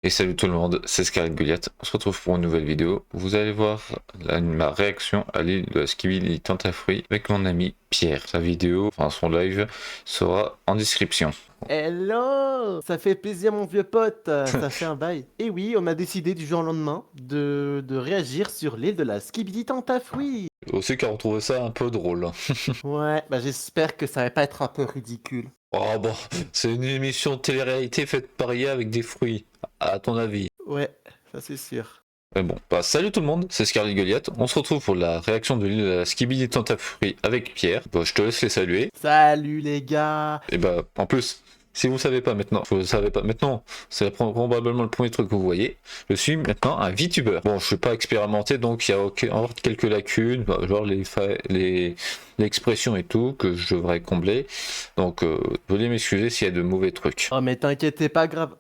Et salut tout le monde, c'est Scarlet Goliath. On se retrouve pour une nouvelle vidéo. Vous allez voir ma réaction à l'île de la Skibidi Tentafruit avec mon ami Pierre. Sa vidéo, enfin son live, sera en description. Hello! Ça fait plaisir mon vieux pote, ça fait un bail. Et oui, on a décidé du jour au lendemain de réagir sur l'île de la Skibidi Tentafruit. Aussi car on trouvait ça un peu drôle. Ouais, bah j'espère que ça va pas être un peu ridicule. Oh bon, c'est une émission de télé-réalité faite par IA avec des fruits, à ton avis. Ouais, ça c'est sûr. Mais bon, bah salut tout le monde, c'est Scarlet Goliath. On se retrouve pour la réaction de l'île de la Skibidi Tentafruit avec Pierre. Bah, je te laisse les saluer. Salut les gars! Et bah, en plus, si vous savez pas maintenant, c'est probablement le premier truc que vous voyez. Je suis maintenant un VTuber. Bon, je suis pas expérimenté, donc il y a encore quelques lacunes, genre les l'expression et tout, que je devrais combler. Donc, veuillez m'excuser s'il y a de mauvais trucs. Oh mais t'inquiète, pas grave.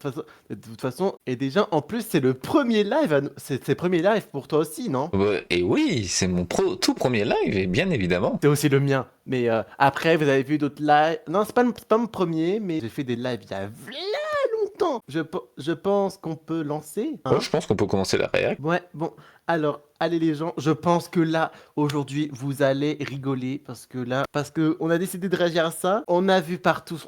De toute façon, et déjà en plus c'est le premier live, c'est le premier live pour toi aussi, non? Et oui, c'est mon tout premier live, et bien évidemment. C'est aussi le mien. Mais après, vous avez vu d'autres lives. Non, c'est pas mon premier, mais j'ai fait des lives il y a v'là longtemps. Je pense qu'on peut lancer. Hein? Ouais, je pense qu'on peut commencer la réaction. Ouais, bon. Alors, allez les gens, je pense que là, aujourd'hui, vous allez rigoler parce que on a décidé de réagir à ça. On a vu partout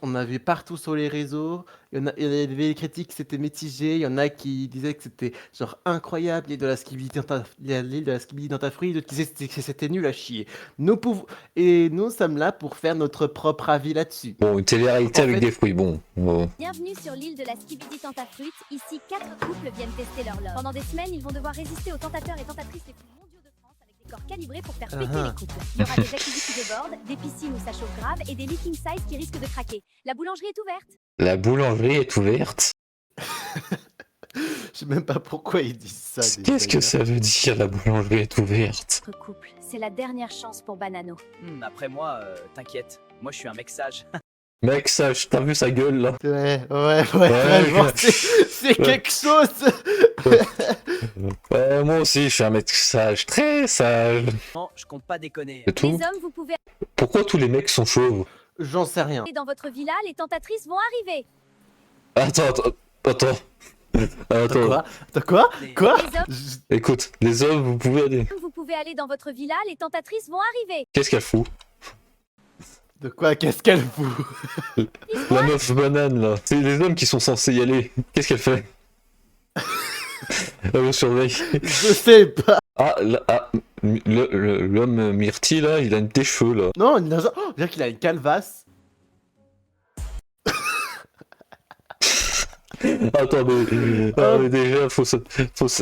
sur les réseaux. Il y avait des critiques, c'était mitigé. Il y en a qui disaient que c'était genre incroyable, l'île de la Skibidi dans ta fruit, d'autres qui disaient que c'était nul à chier. Et nous sommes là pour faire notre propre avis là-dessus. Bon, une télé-réalité En avec fait- des fruits, bon. Bienvenue sur l'île de la Skibidi Tentafruit. Ici, 4 couples viennent tester leur love. Pendant des semaines, ils vont devoir résister aux tentateurs et tentatrices les plus mondiaux de France avec des corps calibrés pour faire péter les couples. Il y aura des activités de board, des piscines où ça chauffe grave et des leaking size qui risquent de craquer. La boulangerie est ouverte. La boulangerie est ouverte. Je sais même pas pourquoi ils disent ça. Qu'est-ce que ça veut dire, la boulangerie est ouverte? Notre couple, c'est la dernière chance pour Banano. Après moi, t'inquiète. Moi, je suis un mec sage. Mec, sage, t'as vu sa gueule, là? Ouais, vraiment, c'est quelque chose. Moi aussi, je suis un mec sage, très sage. Non, je compte pas déconner. C'est Les tout? hommes, vous pouvez Pourquoi tous les mecs sont chauves? J'en sais rien. aller dans votre villa, les tentatrices vont arriver. Attends. T'as quoi? Les- Quoi? Les hommes, Écoute, les hommes, vous pouvez aller. vous pouvez aller dans votre villa, les tentatrices vont arriver. Qu'est-ce qu'elle fout? De quoi? Qu'est-ce qu'elle fout? La meuf banane, là. C'est les hommes qui sont censés y aller. Qu'est-ce qu'elle fait? Elle me surveille. Je sais pas. L'homme myrtille, là, il a des cheveux, là. Non, on dirait qu'il a une calvasse. Attends, mais déjà,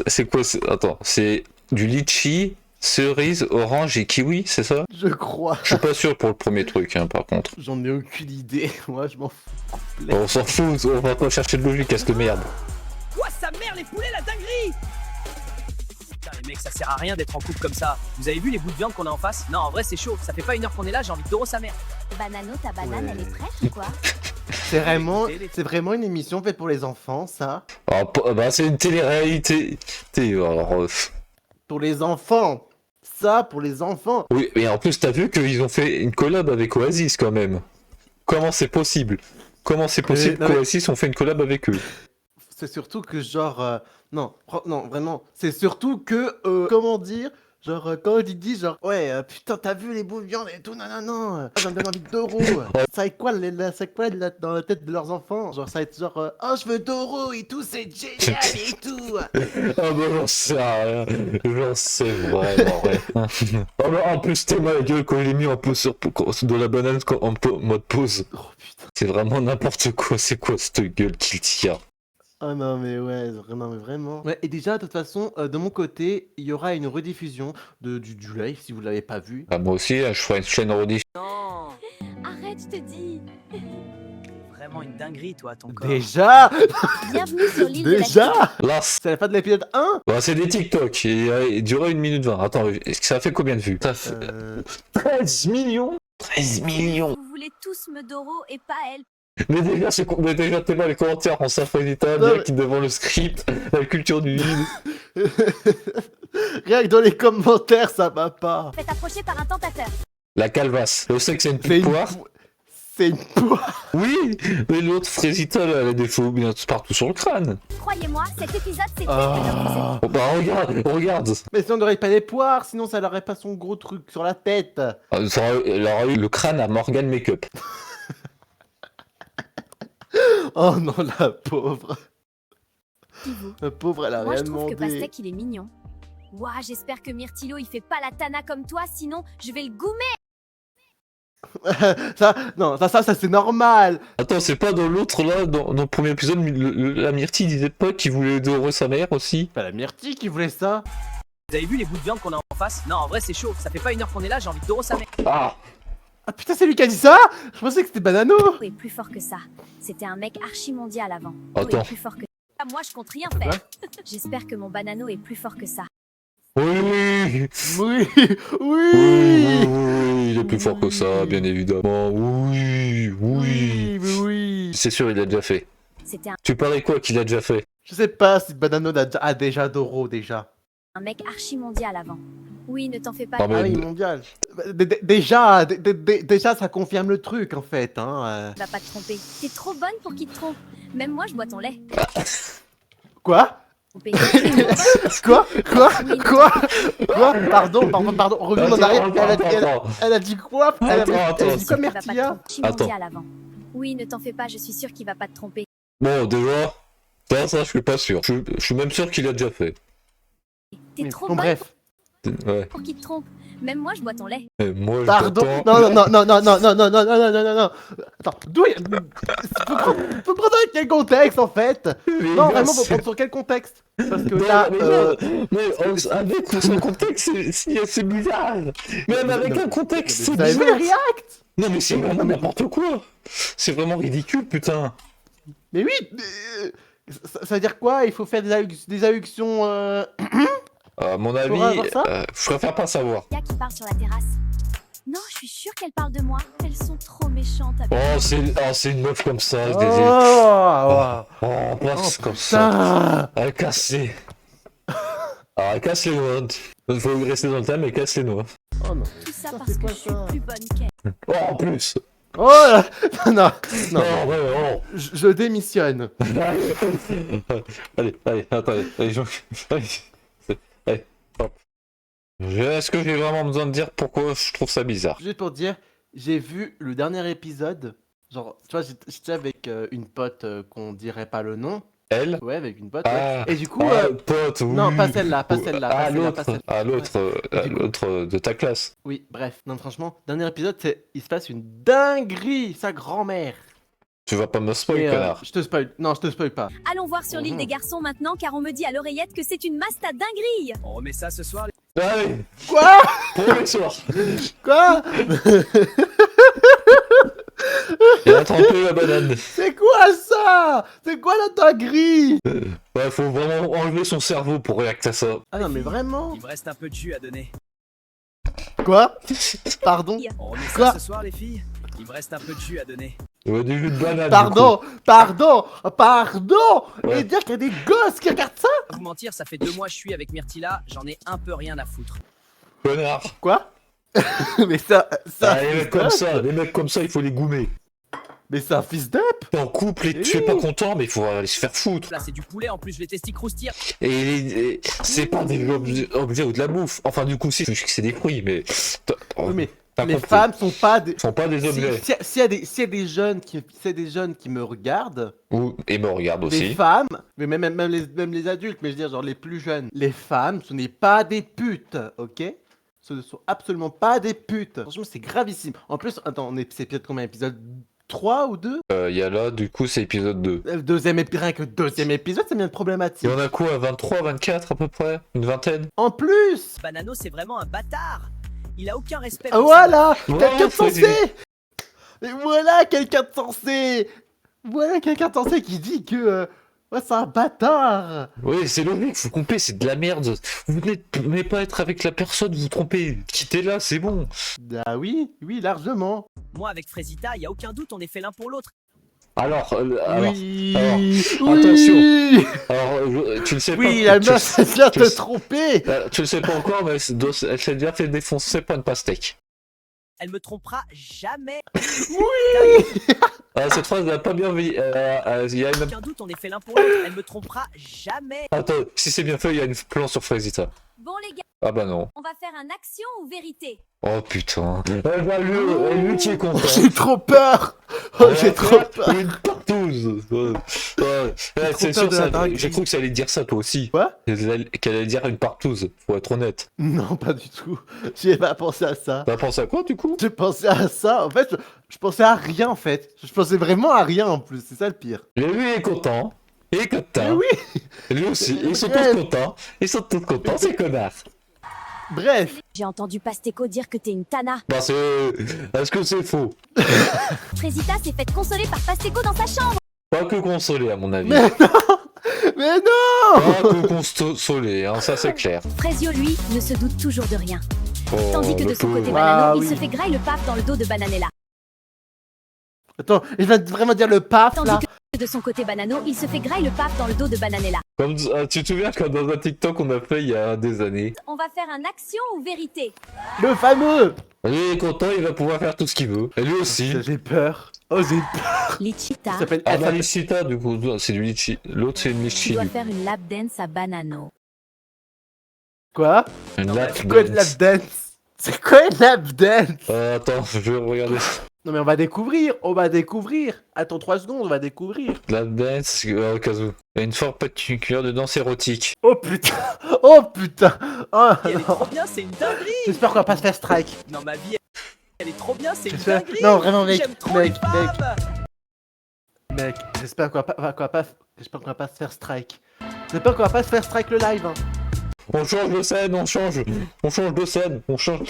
c'est quoi? Attends, c'est du litchi, cerise, orange et kiwi, c'est ça? Je crois. Je suis pas sûr pour le premier truc, hein, par contre. J'en ai aucune idée. Moi, je m'en fous complet. On s'en fout, on va pas chercher de logique à cette merde. Quoi, sa mère, les poulets, la dinguerie! Putain, les mecs, ça sert à rien d'être en couple comme ça. Vous avez vu les bouts de viande qu'on a en face? Non, en vrai, c'est chaud. Ça fait pas 1 heure qu'on est là, j'ai envie de doro sa mère. Banano, ta banane, Ouais. elle est fraîche ou quoi? C'est vraiment une émission faite pour les enfants, ça. Bah, c'est une télé-réalité. Alors, Pour les enfants. Ça, pour les enfants. oui, mais en plus, t'as vu qu'ils ont fait une collab avec Oasis quand même. Comment c'est possible? Comment c'est possible non, mais- qu'Oasis ont fait une collab avec eux? C'est surtout que genre non, non vraiment, c'est surtout que comment dire, genre quand il dit genre ouais putain t'as vu les bouts de viande et tout non, ça me donne envie de Doro. Ça va être quoi dans la tête de leurs enfants, genre ça va être genre oh je veux Doro et tout c'est génial et tout. Ah bah j'en sais rien, j'en sais vraiment rien. Ah bah en plus t'es ma gueule quand il est mis en pause de la banane en mode pause. Oh putain. C'est vraiment n'importe quoi, c'est quoi cette gueule qu'il tire? Oh non mais ouais, non mais vraiment. Ouais, et déjà de toute façon de mon côté, il y aura une rediffusion du live si vous l'avez pas vu. Ah moi aussi, je ferai une chaîne rediff. Non, Arrête, je te dis. vraiment une dinguerie, toi, ton corps. Déjà Bienvenue sur l'île de la Déjà Là, C'est la fin de l'épisode 1. bah, c'est des TikTok, il durait 1 minute 20. Attends, est-ce que ça fait combien de vues? Ça fait 13 millions? 13 millions. Vous voulez tous me Doro et pas elle. Mais déjà t'es là les commentaires en symphonita, Non, direct devant le script, la culture du vide. Rien que dans les commentaires, ça va pas. Faites approcher par un tentateur. La calvasse. Je sais que c'est une C'est une... poire. C'est une poire. Oui, mais l'autre Frésita, là, elle a des faux bien partout sur le crâne. Croyez-moi, cet épisode c'est fait que Ah. Oh, bah regarde. Mais sinon on n'aurait pas des poires, sinon ça n'aurait pas son gros truc sur la tête. Elle aura eu le crâne à Morgan Makeup. Oh non, la pauvre. Qui vous La pauvre, elle a Moi rien je trouve que demandé. Pastèque il est mignon. Ouah, j'espère que Myrtilo il fait pas la tana comme toi, sinon je vais le goumer. Ça, non, ça c'est normal. Attends, c'est pas dans l'autre là, dans le premier épisode, la Myrtille disait pas qu'il voulait dorer sa mère aussi. Pas la Myrtille qui voulait ça. Vous avez vu les bouts de viande qu'on a en face? Non, en vrai, c'est chaud. Ça fait pas 1 heure qu'on est là, j'ai envie de Doro sa mère. Ah. Ah putain, c'est lui qui a dit ça. Je pensais que c'était Banano. Est plus fort que ça. C'était un mec archi mondial avant. Attends. Est plus fort que ça. Moi je compte rien faire. J'espère que mon banano est plus fort que ça. Oui. Oui, Oui, oui. il est plus fort que ça, bien évidemment. Oui. Oui. C'est sûr, il l'a déjà fait. C'était Tu parlais quoi qu'il a déjà fait? Je sais pas si Banano a déjà Doro déjà. un mec archi mondial avant. Oui, ne t'en fais pas. Ah, mais- Ah oui, mondial. Déjà, ça confirme le truc en fait. Hein. Tu vas pas te tromper. T'es trop bonne pour qu'il te trompe. Même moi je bois ton lait. Quoi? Trompé. Quoi? Pardon. Revenons en arrière. Attends. Elle a dit quoi? Elle a dit quoi, Tu vas pas te Myrtilla? tromper. Archi mondial avant. Oui, ne t'en fais pas, je suis sûre qu'il va pas te tromper. Bon, déjà, ça, je suis pas sûr. Je suis même sûr qu'il a déjà fait. T'es Mais trop bon, bonne bref. Ouais. pour qu'il te trompe. Même moi je bois ton lait. Et moi, je Pardon. t'attends. Non. Attends, d'où faut prendre avec quel contexte en fait? Mais Non, bien vraiment, faut sûr. prendre sur quel contexte? Parce que Non, là, avec ou sans contexte, c'est bizarre. Même avec un contexte, c'est vous avez vu les bizarre. reacts? Non, mais c'est vraiment n'importe quoi. C'est vraiment ridicule, putain. Mais oui, ça veut dire quoi? Il faut faire des allusions. À mon avis, Faudra avoir ça je préfère pas savoir. Il y a qui parle sur la terrasse. Non, je suis sûre qu'elle parle de moi. Elles sont trop méchantes. avec Oh, c'est une meuf comme ça. Oh, Oh, passe comme ça. putain. Elle casse les... Alors, elle casse les noix. Il faut rester dans le thème, elle casse les noix. Oh non. tout ça Ça, parce c'est que pas je suis ça. plus bonne qu'elle. Oh, en plus. Oh là. Non. Non, ouais, Je démissionne. Allez, attendez. Allez, hop. Est-ce que j'ai vraiment besoin de dire pourquoi je trouve ça bizarre? Juste pour dire, j'ai vu le dernier épisode. Genre, tu vois, j'étais avec une pote qu'on dirait pas le nom. Elle? Ouais, avec une pote. Ah, Ouais. Et du coup, pote, oui. non, pas celle-là, pas Ah, celle-là, pas l'autre, celle-là. ah, l'autre de ta classe. Oui, bref. Non, franchement, dernier épisode, il se passe une dinguerie, sa grand-mère. Tu vas pas me spoil, Et, connard. je te spoil. Non, je te spoil pas. Allons voir sur l'île Mhm. des garçons maintenant car on me dit à l'oreillette que c'est une masta dinguerie. On remet ça ce soir, Allez, Quoi? premier soir. Quoi? Il a trempé la banane. C'est quoi ça? C'est quoi la dinguerie? Ouais, faut vraiment enlever son cerveau pour réacter à ça. Ah non, mais vraiment? Il me reste un peu de jus à donner. Quoi? Pardon? On remet Quoi? ça ce soir, les filles? Il me reste un peu de jus à donner. Ouais, du jus de banane. Pardon? Ouais. Et dire qu'il y a des gosses qui regardent ça? Pas vous mentir, ça fait 2 mois que je suis avec Myrtilla, j'en ai un peu rien à foutre. Du coup. Connard. Quoi? Mais ça, Ah, les mecs comme ça, il faut les goumer. Mais c'est un fils d'up. T'es en couple et Eh tu es oui. pas content, mais il faut aller se faire foutre. Là, c'est du poulet, en plus, les testis croustillent. Et c'est pas des objets ou de la bouffe. Enfin, du coup, si, c'est des fruits, mais. Oui, mais T'as les compris. femmes sont pas des. Sont pas des objets. S'il y a des jeunes qui me regardent, Et me regarde les aussi. femmes, mais même les adultes, mais je veux dire genre les plus jeunes, les femmes, ce n'est pas des putes, ok? Ce ne sont absolument pas des putes. Franchement, c'est gravissime. En plus, attends, c'est peut-être combien épisode 3 ou 2? Il y a là, du coup, c'est épisode 2. Rien que deuxième épisode, ça devient problématique. Il y en a quoi, 23, 24 à peu près? Une vingtaine? En plus, Banano, c'est vraiment un bâtard. Il a aucun respect. ah, pour voilà, Ouais, quelqu'un de faut sensé. Et voilà quelqu'un de sensé. Voilà quelqu'un de sensé qui dit que ouais, c'est un bâtard. Oui, c'est logique, faut couper, c'est de la merde. Vous n'êtes pas être avec la personne, vous vous trompez. Quittez-la, c'est bon. Ah oui, largement. Moi, avec Frésita, il y a aucun doute, on est fait l'un pour l'autre. Alors, Oui, alors, attention. Tu le sais pas. Oui, la tu, meuf, elle vient tu- te tromper. tu le sais pas encore, mais elle s'est déjà fait défoncer par une pastèque. Elle me trompera jamais. Ah, cette phrase n'a pas bien vu. Il y a une... Aucun doute, on est fait l'un pour l'autre. Elle me trompera jamais. Attends, si c'est bien fait, il y a une plan sur Frezita. Bon les gars, Ah bah non. on va faire un action ou vérité. Oh putain. Lui qui est content. J'ai trop peur. Oh, j'ai trop peur. Une partouze. Ouais, trop c'est peur sûr, de la ça, dinguerie. j'ai cru que ça allait dire ça toi aussi. Quoi? Qu'elle allait dire une partouze, faut être honnête. Non, pas du tout. J'ai pas pensé à ça. T'as pensé à quoi du coup? J'ai pensé à ça. En fait, je pensais à rien en fait. Je pensais vraiment à rien en plus. C'est ça le pire. Mais lui il est content. Il est content. Mais oui. Et lui aussi. Ils sont Bref. tous contents. Ils sont tous contents, ces connards. Bref. J'ai entendu Pasteco dire que t'es une tana. Bah c'est... Est-ce que c'est faux? Frezita s'est faite consoler par Pasteco dans sa chambre. Pas que consoler à mon avis. Mais non. Mais non. Pas que consoler, hein, ça c'est clair. Frezio, lui, ne se doute toujours de rien. Oh, Tandis que le de son côté pauvre. Ah, Banano, oui. il se fait graille le paf dans le dos de Bananella. Attends, il va vraiment dire le paf Tandis là. que de son côté Banano, il se fait graille le paf dans le dos de Bananella. Comme, tu te souviens quand dans un TikTok qu'on a fait il y a des années? On va faire un action ou vérité. Le fameux. Lui il est content, il va pouvoir faire tout ce qu'il veut. Et lui aussi. J'ai peur. Oh, j'ai peur. Lichita, Ça s'appelle. Ah elle bah s'appelle- Lichita du coup, c'est du Litchi. L'autre c'est une tu Litchi. dois faire une lap dance à Banano. Quoi? Une Non, lap C'est quoi une lap dance. dance? C'est quoi une lap dance? Attends, je vais regarder. Non mais on va découvrir. On va découvrir. Attends 3 secondes, on va découvrir. Lap dance, au cas où. Il y a une forme particulière de danse érotique. Oh putain. Oh putain. Oh Elle est non. trop bien, c'est une dinguerie. J'espère qu'on va pas se faire strike. Dans ma vie, elle est trop bien, c'est une J'espère- dinguerie. Non vraiment mec. J'aime trop les Mec, femmes. mec. J'espère qu'on va pas se faire strike. J'espère qu'on va pas se faire strike le live. Hein. On change de scène, on change. On change de scène, on change.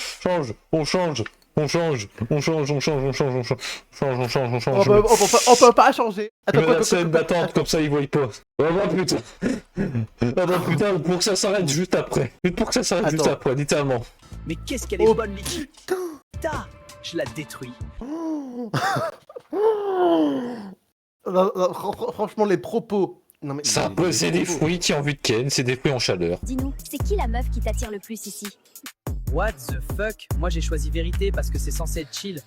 On change. On change. On change, on change, on change, on change. On change, on change. On peut pas changer. Je mets quoi, la scène d'attente, comme ça ils voient pas. Oh bah putain. Oh bah putain, pour que ça s'arrête juste après. Pour que ça s'arrête juste Attends. après, littéralement. Mais qu'est-ce qu'elle est Oh, bonne, Litchi. Putain, je la détruis. Non, franchement, les propos. Non, mais, Ça, les c'est des propos. fruits qui ont envie de Ken, c'est des fruits en chaleur. Dis-nous, c'est qui la meuf qui t'attire le plus ici? What the fuck? Moi j'ai choisi vérité parce que c'est censé être chill.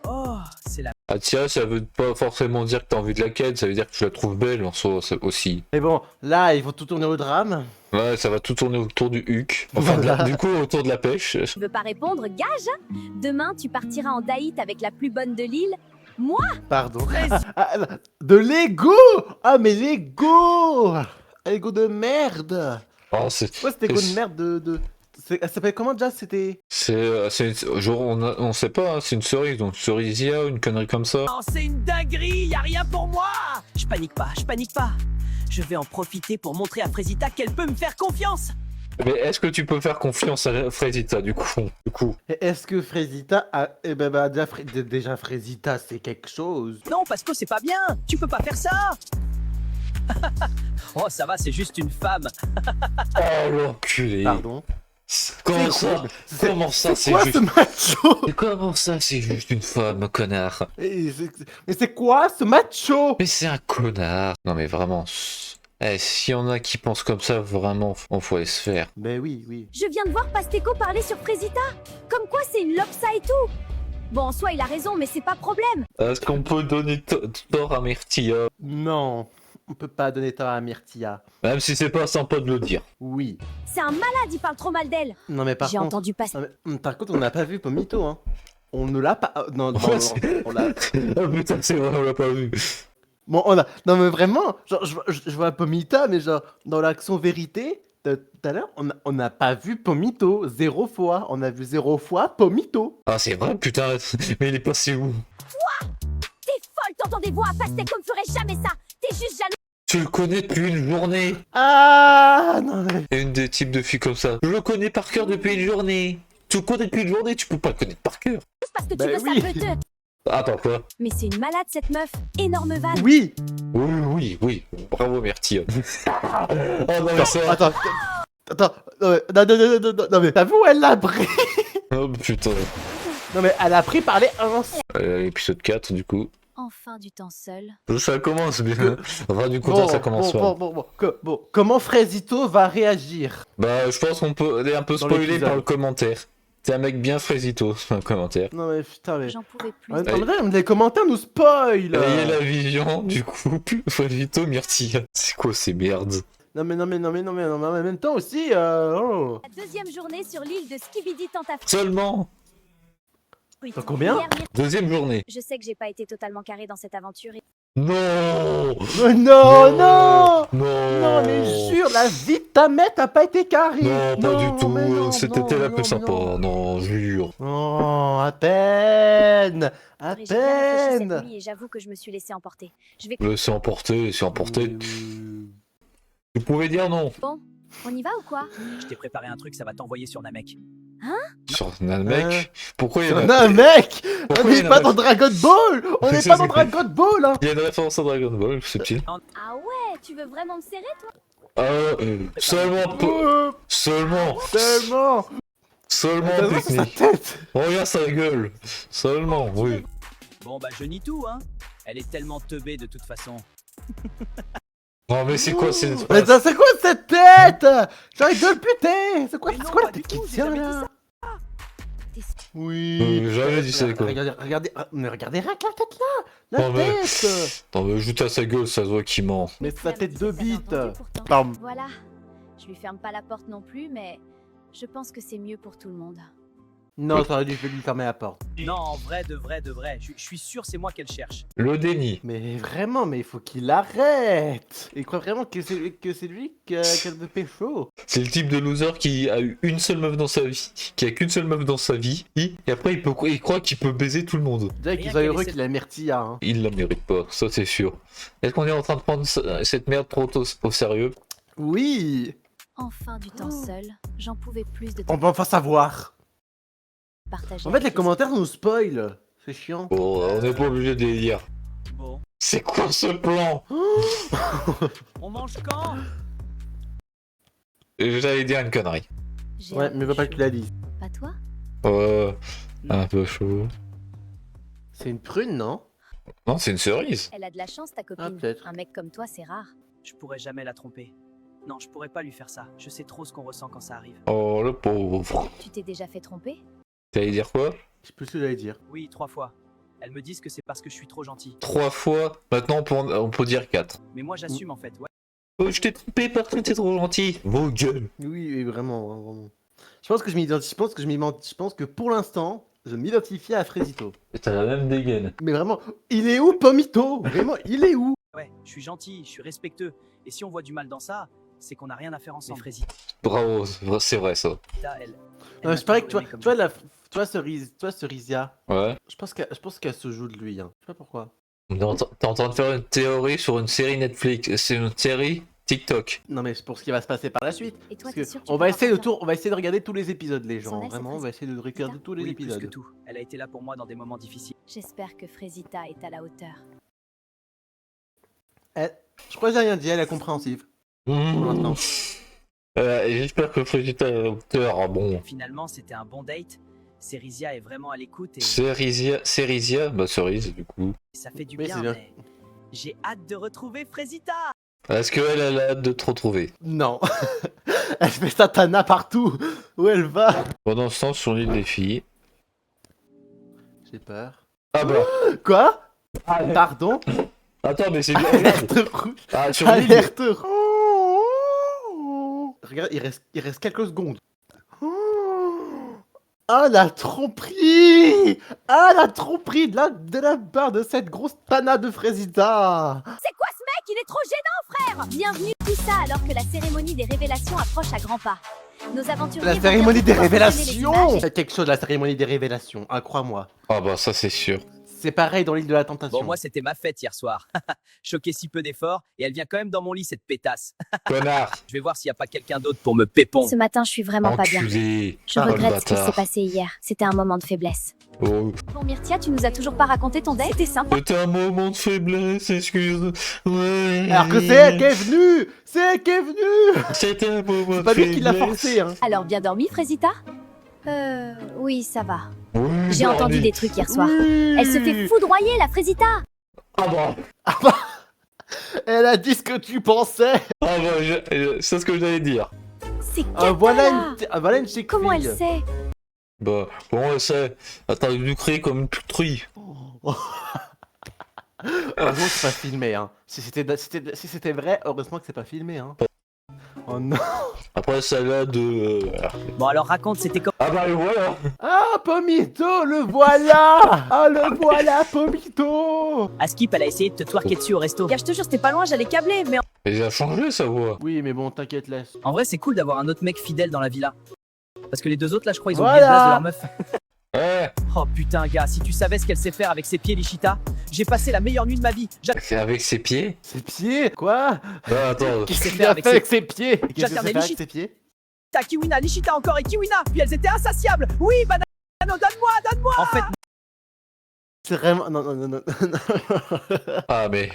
Oh, c'est la Ah tiens, ça veut pas forcément dire que t'as envie de la Ken, ça veut dire que tu la trouves belle en soi aussi. Mais bon, là, ils vont tout tourner au drame. Ouais, ça va tout tourner autour du huc. Enfin, Voilà. du coup, autour de la pêche. Tu veux pas répondre? Gage! Demain, tu partiras en daït avec la plus bonne de l'île. Moi? Pardon. fraise. Ah, de Lego. Ah, mais Lego. Lego de merde. Oh, c'est... Ouais, c'était Lego de merde Elle s'appelle comment déjà? C'était. Genre, on sait pas, hein, c'est une cerise, donc cerisia, une connerie comme ça. Oh, c'est une dinguerie, y a rien pour moi. Je panique pas, je panique pas. Je vais en profiter pour montrer à Frezita qu'elle peut me faire confiance. Mais est-ce que tu peux faire confiance à Frezita, du coup? Et est-ce que Frezita a. Eh ben, déjà, Frezita, c'est quelque chose. Non, parce que c'est pas bien. Tu peux pas faire ça. Oh, ça va, c'est juste une femme. Oh, l'enculé. Pardon. Comment C'est ça? quoi Comment ça, C'est quoi juste... ce macho? Comment ça, c'est juste une femme, connard? Mais c'est quoi ce macho? Mais c'est un connard. Non, mais vraiment... Eh, s'il y en a qui pensent comme ça, vraiment, on faut aller se faire. Mais oui, oui. Je viens de voir Pasteco parler sur Frezita. Comme quoi, c'est une lopsa et tout. Bon, en soi, il a raison, mais c'est pas problème. Est-ce qu'on peut donner tort à Myrtilla? Non, on peut pas donner tort à Myrtilla. Même si c'est pas sympa de le dire. Oui. C'est un malade, il parle trop mal d'elle. Non mais par J'ai contre... entendu Pasteco. Non, mais, par contre, on n'a pas vu Pomito, hein. On ne l'a pas... Non, non, Ouais, non, c'est- on l'a... Ah putain, c'est vrai, on l'a pas vu. Bon, on a... Non mais vraiment, genre, je vois Pomita, mais genre, dans l'action vérité, tout à l'heure, on n'a pas vu Pomito, 0 fois. On a vu 0 fois Pomito. Ah, c'est vrai, putain, mais il est passé où? T'es folle, t'entends des voix. Pasteco ne ferait jamais ça. T'es juste jaloux. Tu le connais depuis une journée. Ah non mais... Et une des types de filles comme ça. Je le connais par cœur depuis une journée. Tu le connais depuis une journée, tu peux pas le connaître par cœur. Parce que tu Bah veux oui. ça peut-être. Attends, quoi? Mais c'est une malade, cette meuf. Énorme vanne. Oui. Oui. Bravo, Myrtilla. Oh non, mais ça... Attends, non mais t'as vu où elle l'a pris? Oh putain. Non mais elle a pris par les ins. Épisode 4, du coup. Enfin du temps seul. Ça commence bien. Enfin, du coup, ça commence mal. Bon, comment Frezito va réagir? Bah, je pense qu'on peut aller un peu Dans spoiler l'épisode. par le commentaire. T'es un mec bien Frésito, un commentaire. Non mais putain, mais... J'en pouvais plus. En vrai, les commentaires nous spoil. Ayez la vision du couple Frésito Myrtille. C'est quoi ces merdes? Non mais en même temps aussi, oh. La deuxième journée sur l'île de Skibidi Tentafruit. Seulement T'as combien? deuxième journée. Je sais que j'ai pas été totalement carré dans cette aventure. Non. Mais non, non. Non. Non mais jure, la vie de ta mère t'as pas été carré. Non, pas du mais non, tout. C'était non, la non, plus sympa. non. Non, jure. Oh, à peine. À J'ai bien réfléchi cette peine. nuit et j'avoue que je me suis laissé emporter. Je vais. C'est emporté, c'est emporté. Oui. Vous pouvez dire non. Bon, on y va ou quoi? Je t'ai préparé un truc, ça va t'envoyer sur Namek. Sur un mec. Pourquoi il y On en a a un mec. Pourquoi On il y n'est en pas a- dans Dragon Ball. On n'est C'est pas ça, dans c'est- Dragon Ball, hein. Il y a une référence à Dragon Ball, c'est petit. Ah ouais, tu veux vraiment me serrer toi? Seulement Seulement Tellement. Seulement Attends, sur sa technique. tête. Regarde sa gueule. Seulement, oui. Bon bah je nie tout, hein. Elle est tellement teubée de toute façon. Non mais c'est quoi cette Mais ça, c'est quoi cette tête? J'ai envie de le buter. C'est quoi, Mais c'est non, quoi la pas du tête qui tout, j'ai tient jamais dit là? T'es- Oui. J'avais dit ça, quoi. Regardez, mais regardez rien que la tête là. La Non, mais- tête. Non mais juste à sa gueule, ça se voit qu'il ment. Mais Même sa tête si de ça t'avait bite. entendu pourtant. Pardon. Voilà, je lui ferme pas la porte non plus, mais je pense que c'est mieux pour tout le monde. Non, ça aurait dû lui fermer la porte. Non, en vrai, de vrai, de vrai. Je suis sûr c'est moi qu'elle cherche. Le déni. Mais vraiment, mais il faut qu'il arrête. Il croit vraiment que c'est lui qu'elle veut pécho. C'est le type de loser qui a eu une seule meuf dans sa vie, qui a qu'une seule meuf dans sa vie, et après il croit qu'il peut baiser tout le monde. Déjà Rien qu'il soit qu'elle heureux essaie- qu'il a Myrtilla. Hein. Il la mérite pas, ça c'est sûr. Est-ce qu'on est en train de prendre cette merde trop au sérieux? Oui. Enfin du temps seul, j'en pouvais plus de On va enfin savoir. partager. En fait, avec les commentaires nous spoilent. C'est chiant. Bon, on n'est pas obligé de les lire. Bon. C'est quoi ce plan? On mange quand? J'allais dire une connerie. J'ai Ouais, un mais peu veux pas que chaud. tu la dises. Pas toi? Un peu chaud. C'est une prune, non? Non, c'est une cerise. Elle a de la chance ta copine. peut-être. Un mec comme toi, c'est rare. Je pourrais jamais la tromper. Non, je pourrais pas lui faire ça. Je sais trop ce qu'on ressent quand ça arrive. Oh le pauvre. Tu t'es déjà fait tromper? T'allais dire quoi? Je sais plus ce que j'allais dire. Oui, 3 fois. Elles me disent que c'est parce que je suis trop gentil. 3 fois, maintenant on peut dire 4. Mais moi j'assume en fait, ouais. Oh, je t'ai trompé parce que t'es trop gentil. Vos gueules. Oui, oui, vraiment, hein, vraiment. Je pense que je pense que pour l'instant, je m'identifie à Frésito. T'as la même dégaine. Mais vraiment, il est où, Pomito? Vraiment, il est où? Ouais, je suis gentil, je suis respectueux. Et si on voit du mal dans ça, c'est qu'on a rien à faire ensemble. Mais Frézita, Bravo, c'est vrai ça. elle C'est pareil que m'a toujours aimé comme toi, Cerizia, Ouais. je pense qu'elle se joue de lui, hein. Je sais pas pourquoi. T'es en train de faire une théorie sur une série Netflix. C'est une série TikTok. Non mais c'est pour ce qui va se passer par la suite. Et toi, Parce t'es que sûr que tu on peux va essayer avoir on va essayer de regarder tous les épisodes, les Son gens. elle, c'est Vraiment, on va essayer de regarder tous les Oui, plus que épisodes. tout. Elle a été là pour moi dans des moments difficiles. J'espère que Frésita est à la hauteur. Je crois que j'ai rien dit, elle est compréhensive. Pour l'instant. Et j'espère que Frégita est à la hauteur. Ah bon. Finalement, c'était un bon date. Cérizia est vraiment à l'écoute et Cérisia, bah cerise du coup. ça fait du Oui, bien. c'est bien. Mais j'ai hâte de retrouver Frézita. Est-ce qu'elle a hâte de te retrouver? Non. Elle fait Satana partout. Où elle va? Pendant ce temps, sur l'île des filles. J'ai peur. Ah bah. Quoi? Pardon? Attends, mais c'est bien. Alerte rouge. Ah, sur l'île. Alerte rouge. Regarde, il reste quelques secondes. Ah la tromperie! Ah la tromperie de la part de cette grosse pana de Frésita! C'est quoi ce mec? Il est trop gênant, frère! Bienvenue tout ça alors que la cérémonie des révélations approche à grands pas. Nos aventuriers La vont cérémonie des bientôt pouvoir visionner les révélations! images. C'est quelque chose, la cérémonie des révélations, hein, crois-moi. Ah bah ça c'est sûr. C'est pareil dans l'île de la tentation. Bon, moi, c'était ma fête hier soir. Choqué si peu d'efforts et elle vient quand même dans mon lit, cette pétasse. Connard. Je vais voir s'il n'y a pas quelqu'un d'autre pour me pépon. Ce matin, je suis vraiment pas bien. Enculé. Je Ah, le regrette ce qui bâtard. s'est passé hier. C'était un moment de faiblesse. Oh. Bon, Myrtia, tu nous as toujours pas raconté ton date? C'était sympa. C'était un moment de faiblesse, excuse. Ouais. Alors que c'est elle qui est venue! C'est elle qui est venue! C'était un moment C'est de pas lui qui l'a faiblesse. forcé, hein! Alors, bien dormi, Frésita? Oui, ça va. Oui, J'ai entendu Barney. des trucs hier soir. Oui. Elle se fait foudroyer, la Frésita! Ah bah. Elle a dit ce que tu pensais! Ah bah, c'est ce que j'allais dire. C'est Cata, Voilà là. voilà une chick Comment elle fille. sait? Bah, comment c'est? Attends, il nous crier comme une truie. Heureusement que c'est pas filmé, hein. Si c'était vrai, heureusement que c'est pas filmé, hein. Oh non. Après, celle-là de... Bon alors raconte, c'était comme... Ah bah, voilà. Ah, Pomito, le voilà. Ah, le voilà, Pomito. Askip, elle a essayé de te twerker dessus au resto. Gars, je te jure, c'était pas loin, j'allais câbler, mais Il a changé sa voix. Oui, mais bon, t'inquiète, laisse. En vrai, c'est cool d'avoir un autre mec fidèle dans la villa. Parce que les deux autres là, je crois, ils ont Voilà. oublié le blaze de leur meuf. Ouais. Oh putain, gars, si tu savais ce qu'elle sait faire avec ses pieds, Lichita. J'ai passé la meilleure nuit de ma vie. C'est avec ses pieds. Ses pieds. Quoi? Non, attends. Qu'est-ce Qu'est-ce qu'il qu'il fait a avec fait ses... avec ses pieds? Qu'est-ce qu'il a J'alternais fait avec Lichita. ses pieds? Kiwina, Lichita encore et Kiwina. Puis elles étaient insatiables. Oui, Banano, donne-moi. En fait, C'est vraiment... Non, non, non, non. Ah, mais...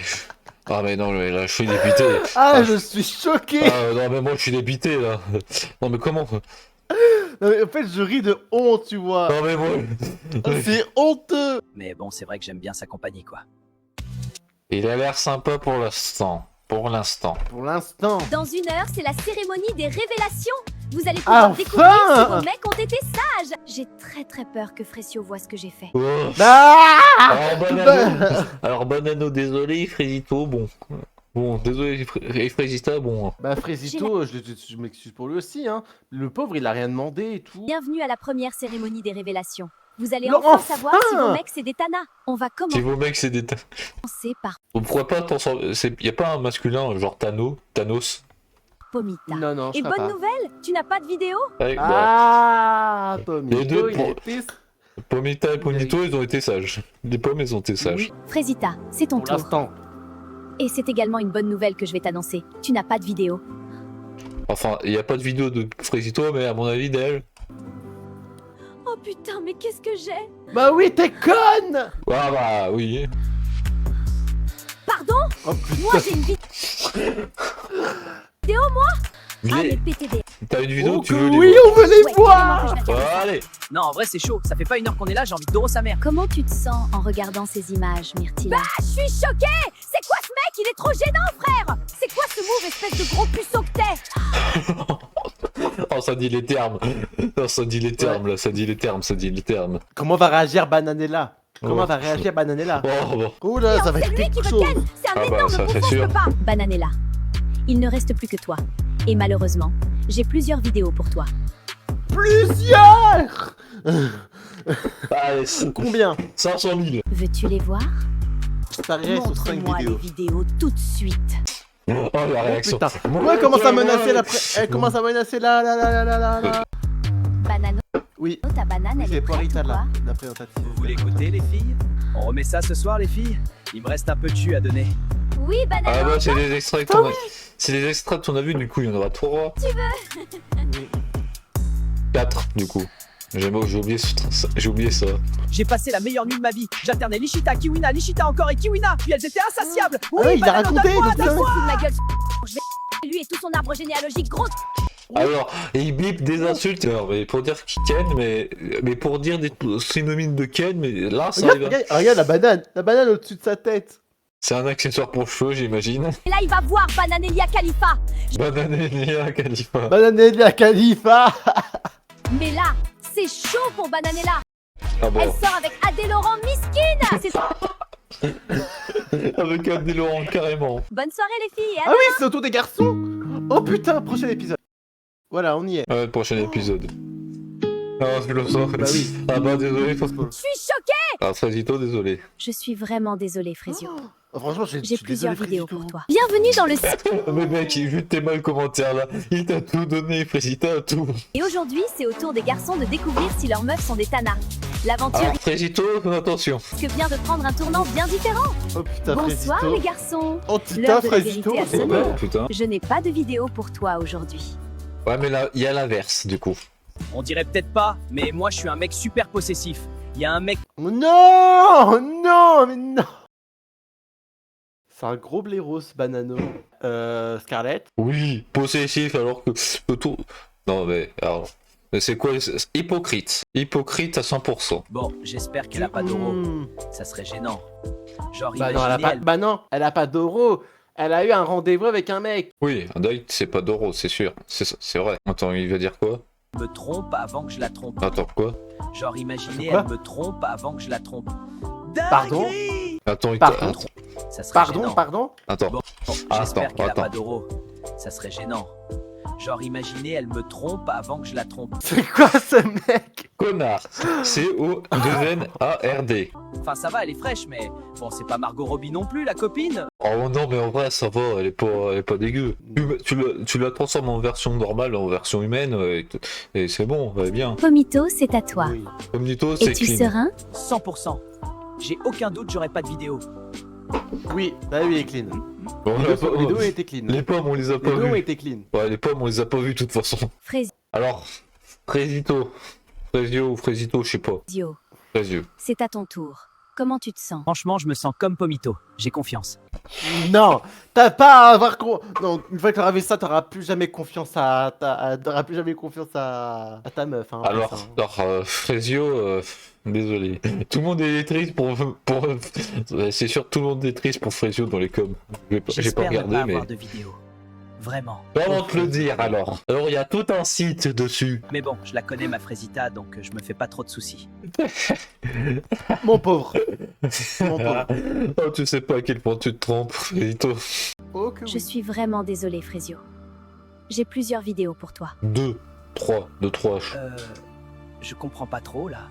Ah, mais non, mais là, je suis dépité. Ah, je suis choqué. Ah, non, mais moi, je suis dépité, là. Non, mais comment? Non, mais en fait, je ris de honte, tu vois. Non, mais moi... C'est honteux. mais bon, c'est vrai que j'aime bien sa compagnie, quoi. Il a l'air sympa pour l'instant. Pour l'instant. Pour l'instant. Dans une heure, c'est la cérémonie des révélations. Vous allez Enfin pouvoir découvrir si vos mecs ont été sages. J'ai très peur que Frecio voit ce que j'ai fait. Oh. Ah. Alors, Banano, désolé, Frésito, bon. Bon, désolé, Frésita, bon. Bah, Frésito, je m'excuse pour lui aussi, hein. Le pauvre, il a rien demandé et tout. Bienvenue à la première cérémonie des révélations. Vous allez Mais enfin enfin savoir si vos mecs c'est des tanas. On va Si vos mecs, c'est des... commencer par Pourquoi pas y a pas un masculin, genre Thanos? Pomita. Non, non, je Et crois bonne pas. nouvelle, tu n'as pas de vidéo? Ouais, bah, Ah, Les Pomito, deux il a pour- été... Pomita et Ponito, ils ont été sages. Les pommes, ils ont été sages. Oui, Frésita, c'est ton pour tour. l'instant. Et c'est également une bonne nouvelle que je vais t'annoncer. Tu n'as pas de vidéo. Enfin, il n'y a pas de vidéo de Frésito, mais à mon avis, d'elle. Oh putain, mais qu'est-ce que j'ai? Bah oui, t'es conne. Ah bah, oui. Pardon? Oh Moi putain. j'ai une vidéo, moi? Ah mais Mais PTD. t'as une vidéo, Oh tu que veux les oui, voir on veut les Ouais, voir. carrément que je vais regarder ça. Allez. Non, en vrai, c'est chaud. Ça fait pas une heure qu'on est là, j'ai envie de doro sa mère. Comment tu te sens en regardant ces images, Myrtilla? Bah, je suis choquée! C'est quoi ce mec? Il est trop gênant, frère! C'est quoi ce move, espèce de gros puceau que t'es? Oh, ça dit les termes. Non, ça dit les termes, là. Ça dit les termes, ça dit les termes. Comment va réagir Bananella? Comment Oh. va réagir Bananella? Oh, bon. Oh là, ça va C'est être lui qui quelque veut chose. Ken! C'est un Ah bah, énorme ça, c'est bouffon, je sûr. peux pas! Bananella, il ne reste plus que toi. Et malheureusement, j'ai plusieurs vidéos pour toi. Plusieurs. Allez, Combien? 500 000. Veux-tu les voir? Je parierais sur 5 Montre-moi les vidéos. vidéos tout de suite. Oh, la réaction. Putain. Ouais, elle commence à menacer la Elle commence à menacer la. Banano, Oui. ta banane, Oui, elle c'est est prête ou Poirita quoi? là, la présentatrice. Vous voulez goûter, les filles? On remet ça ce soir, les filles? Il me reste un peu de jus à donner. Oui, Ah Banano, bah, c'est des extraits que t'en as... C'est des extraits que t'en as vu, du coup, il y en aura 3. Oui. 4, du coup. J'ai oublié ça. J'ai passé la meilleure nuit de ma vie. J'alternais Lichita, Kiwina, Lichita encore et Kiwina. Puis elles étaient insatiables. Oui, Ah, il a Banano, raconté, donne-moi, donc ça- donne-moi. fous de ma gueule. Je vais lui et tout son arbre généalogique gros. Alors, il bip des insultes, alors, mais pour dire Ken, mais pour dire des synonymes de Ken, mais là, ça Regarde, arrive. regarde la banane au-dessus de sa tête. C'est un accessoire pour cheveux, j'imagine. Et là, il va voir Bananelia Khalifa. Bananelia Khalifa. Bananella Khalifa. Mais là, c'est chaud pour Bananella. Ah bon. Elle sort avec Adé Laurent Miskine. C'est Avec un Laurent, carrément. bonne soirée les filles. Et à Ah oui, c'est autour des garçons. Oh putain, prochain épisode. Voilà, on y est. Ouais, le prochain épisode. Ah, je le sens. Bah oui. Ah bah, désolé. Je suis choquée. Ah, Frazito, désolé. Je suis vraiment désolée, Frésio. Oh, franchement, J'ai je suis plusieurs désolé, vidéos Frésito. pour toi. Bienvenue dans le site. Mais mec, vu tes mal commentaires là, il t'a tout donné, Frazita, tout. Et aujourd'hui, c'est au tour des garçons de découvrir si leurs meufs sont des tanas. L'aventure Alors, Frazito, attention. risque bien de prendre un tournant bien différent. Oh putain, Bonsoir Frésito. les garçons. Oh putain, L'heure de la Frésito. vérité a c'est sonné. bon. Putain. Je n'ai pas de vidéo pour toi aujourd'hui. Ouais, mais là, il y a l'inverse, du coup. On dirait peut-être pas, mais moi je suis un mec super possessif. Il y a un mec. Non, non, mais non. C'est un gros blaireau ce banano. Scarlett. Oui, possessif alors que tout. Non, mais alors. Mais c'est quoi hypocrite. Hypocrite à 100%. Bon, j'espère qu'elle a pas d'euro. Hmm. Ça serait gênant. Genre, Bah non, imaginez, bah non, elle a pas d'euro. Elle a eu un rendez-vous avec un mec. Oui, un date, c'est pas d'euro, c'est sûr. C'est vrai. Attends, il va dire quoi? Me trompe avant que je la trompe. Attends, quoi? Genre imaginez, Quoi elle me trompe avant que je la trompe. Pardon Dinguerie. Attends, il Pardon. attends, Ça serait Pardon, gênant. pardon. attends. Bon, Attends, j'espère qu'elle a attends. pas d'euro. Ça serait gênant. Genre imaginez, elle me trompe avant que je la trompe. C'est quoi ce mec? Connard. C-O-2-N-A-R-D. Enfin ça va, elle est fraîche, mais bon, c'est pas Margot Robbie non plus, la copine. Oh non, mais en vrai, ça va, elle est pas dégueu. Tu la transformes en version normale, en version humaine, et c'est bon, elle est bien. Pomito, c'est à toi. Oui. Omnito, c'est Es-tu clean. serein? 100%. J'ai aucun doute, j'aurai pas de vidéo. Oui, bah oui, il est clean. Bon, Les on l'a pas- deux ont été clean. les pommes, on les a Les pas deux ont vues. été clean. Ouais, les pommes, on les a pas vues de toute façon. Alors, Frésito. Frésio ou Frésito, je sais pas. Frésio, Frésio. c'est à ton tour. Comment tu te sens? Franchement, je me sens comme Pomito. J'ai confiance. Non, t'as pas à avoir non, une fois que t'auras vu ça, t'auras plus jamais confiance t'auras plus jamais confiance à ta meuf. Hein, Alors, ça, hein. Frésio, désolé. Tout le monde est triste pour... C'est sûr, tout le monde est triste pour Frésio dans les coms. J'ai pas J'espère ne regardé, pas mais... avoir de vidéo. Vraiment. Comment te le dire, alors? Alors, il y a tout un site dessus. Mais bon, je la connais, ma Frésita, donc je me fais pas trop de soucis. Mon pauvre. Mon pauvre. Oh, tu sais pas à quel point tu te trompes, Frésito. Oh que Je oui. suis vraiment désolée, Frésio. J'ai plusieurs vidéos pour toi. 2, 3. Je comprends pas trop, là.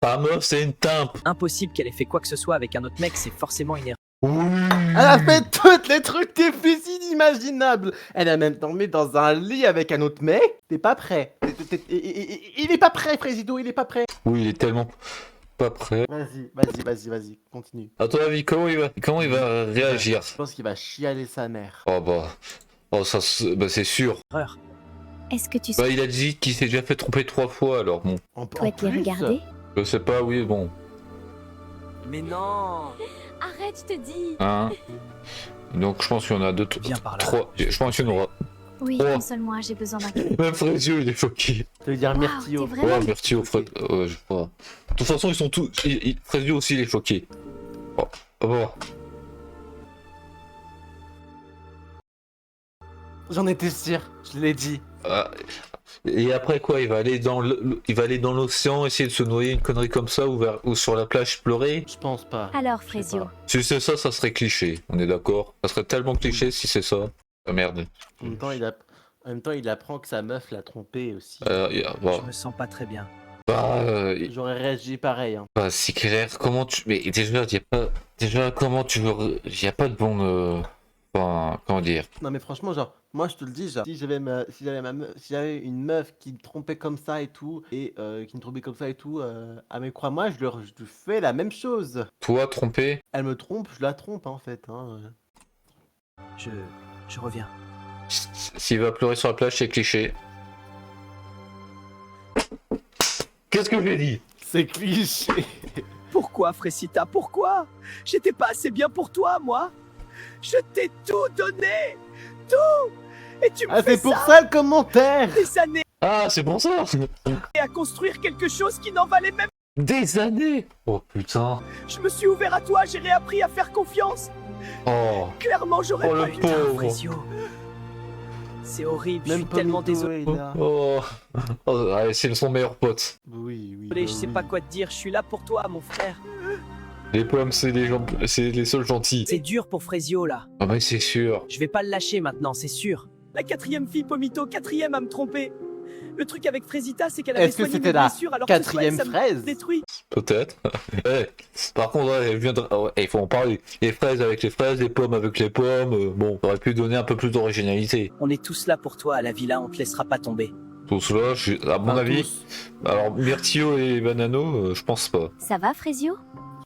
Ta meuf, c'est une timpe. Impossible qu'elle ait fait quoi que ce soit avec un autre mec, c'est forcément une erreur. Oui. Elle a fait tous les trucs les plus inimaginables. Elle a même tombé dans un lit avec un autre mec. T'es pas prêt. Il est pas prêt, Frésito, il est pas prêt. Oui, il est tellement pas prêt. Vas-y, continue. À ton avis, comment il va réagir? Je pense qu'il va chialer sa mère. Oh bah... Oh, ça, bah, c'est sûr. Est-ce que tu Bah, il a dit qu'il s'est déjà fait tromper 3 fois, alors bon. souhaites les regarder? Je sais pas, oui, bon. Mais non. Arrête, je te dis. Hein. Donc, je pense qu'il y en a 2, Viens par là. 3. Je pense qu'il y en aura. Oui, Oh. console-moi, j'ai besoin d'un câlin. Même Frésio, il est choqué. Je veux dire Waouh, Myrtio. t'es vraiment- Ouais, merci au Fred. Ouais, je sais pas. De toute façon, ils sont tous. Frésio aussi, il est choqué. Oh. Oh. J'en étais sûr, je l'ai dit. Ah, et après quoi, il va aller dans l'océan, essayer de se noyer, une connerie comme ça, ou sur la plage pleurer. Je pense pas. Alors, Je sais Frésio, pas. Si c'est ça, ça serait cliché. On est d'accord. Ça serait tellement cliché si c'est ça. Ah, merde. En même temps, il apprend que sa meuf l'a trompé aussi. Bah, Je me sens pas très bien. J'aurais réagi pareil. Hein. bah, c'est clair. Comment tu. Mais déjà, y a pas. Déjà, comment tu veux. Y a pas de bon. Enfin, comment dire. Non mais franchement, genre, moi je te le dis, genre, si j'avais une meuf qui me trompait comme ça et tout, ah mais crois-moi, je lui fais la même chose. Toi, trompé. Elle me trompe, je la trompe en fait. Hein. Je reviens. S'il va pleurer sur la plage, c'est cliché. Qu'est-ce que j'ai dit? C'est cliché. Pourquoi, Frésita, pourquoi? J'étais pas assez bien pour toi, moi. Je t'ai tout donné. Tout. Et tu me Ah fais c'est pour ça ça le commentaire. des années Ah, c'est pour ça. à construire quelque chose qui n'en valait même. Des années. Oh putain. Je me suis ouvert à toi, j'ai réappris à faire confiance. Oh. Clairement, j'aurais Oh, pas le eu pauvre. Frésio. C'est horrible, je Même suis tellement Pomito désolé. est là. Oh. Ouais, c'est son meilleur pote. Oui. Je sais pas quoi te dire, je suis là pour toi, mon frère. Les pommes, c'est les seuls gentils. C'est dur pour Frésio, là. Ah, mais c'est sûr. Je vais pas le lâcher maintenant, c'est sûr. La 4e fille Pomito, 4e à me tromper. Le truc avec Frésita, c'est qu'elle avait Est-ce que soigné c'était mes la blessures alors que ce soir, 4e ça me fraise? détruit. Peut-être. Eh, par contre, ouais, elle vient de... ouais, il faut en parler. Les fraises avec les fraises, les pommes avec les pommes. Bon, ça aurait pu donner un peu plus d'originalité. On est tous là pour toi à la villa, on te laissera pas tomber. Tout cela, à mon Enfin, avis. tous. Alors, Myrtio et Banano, je pense pas. ça va, Frésio?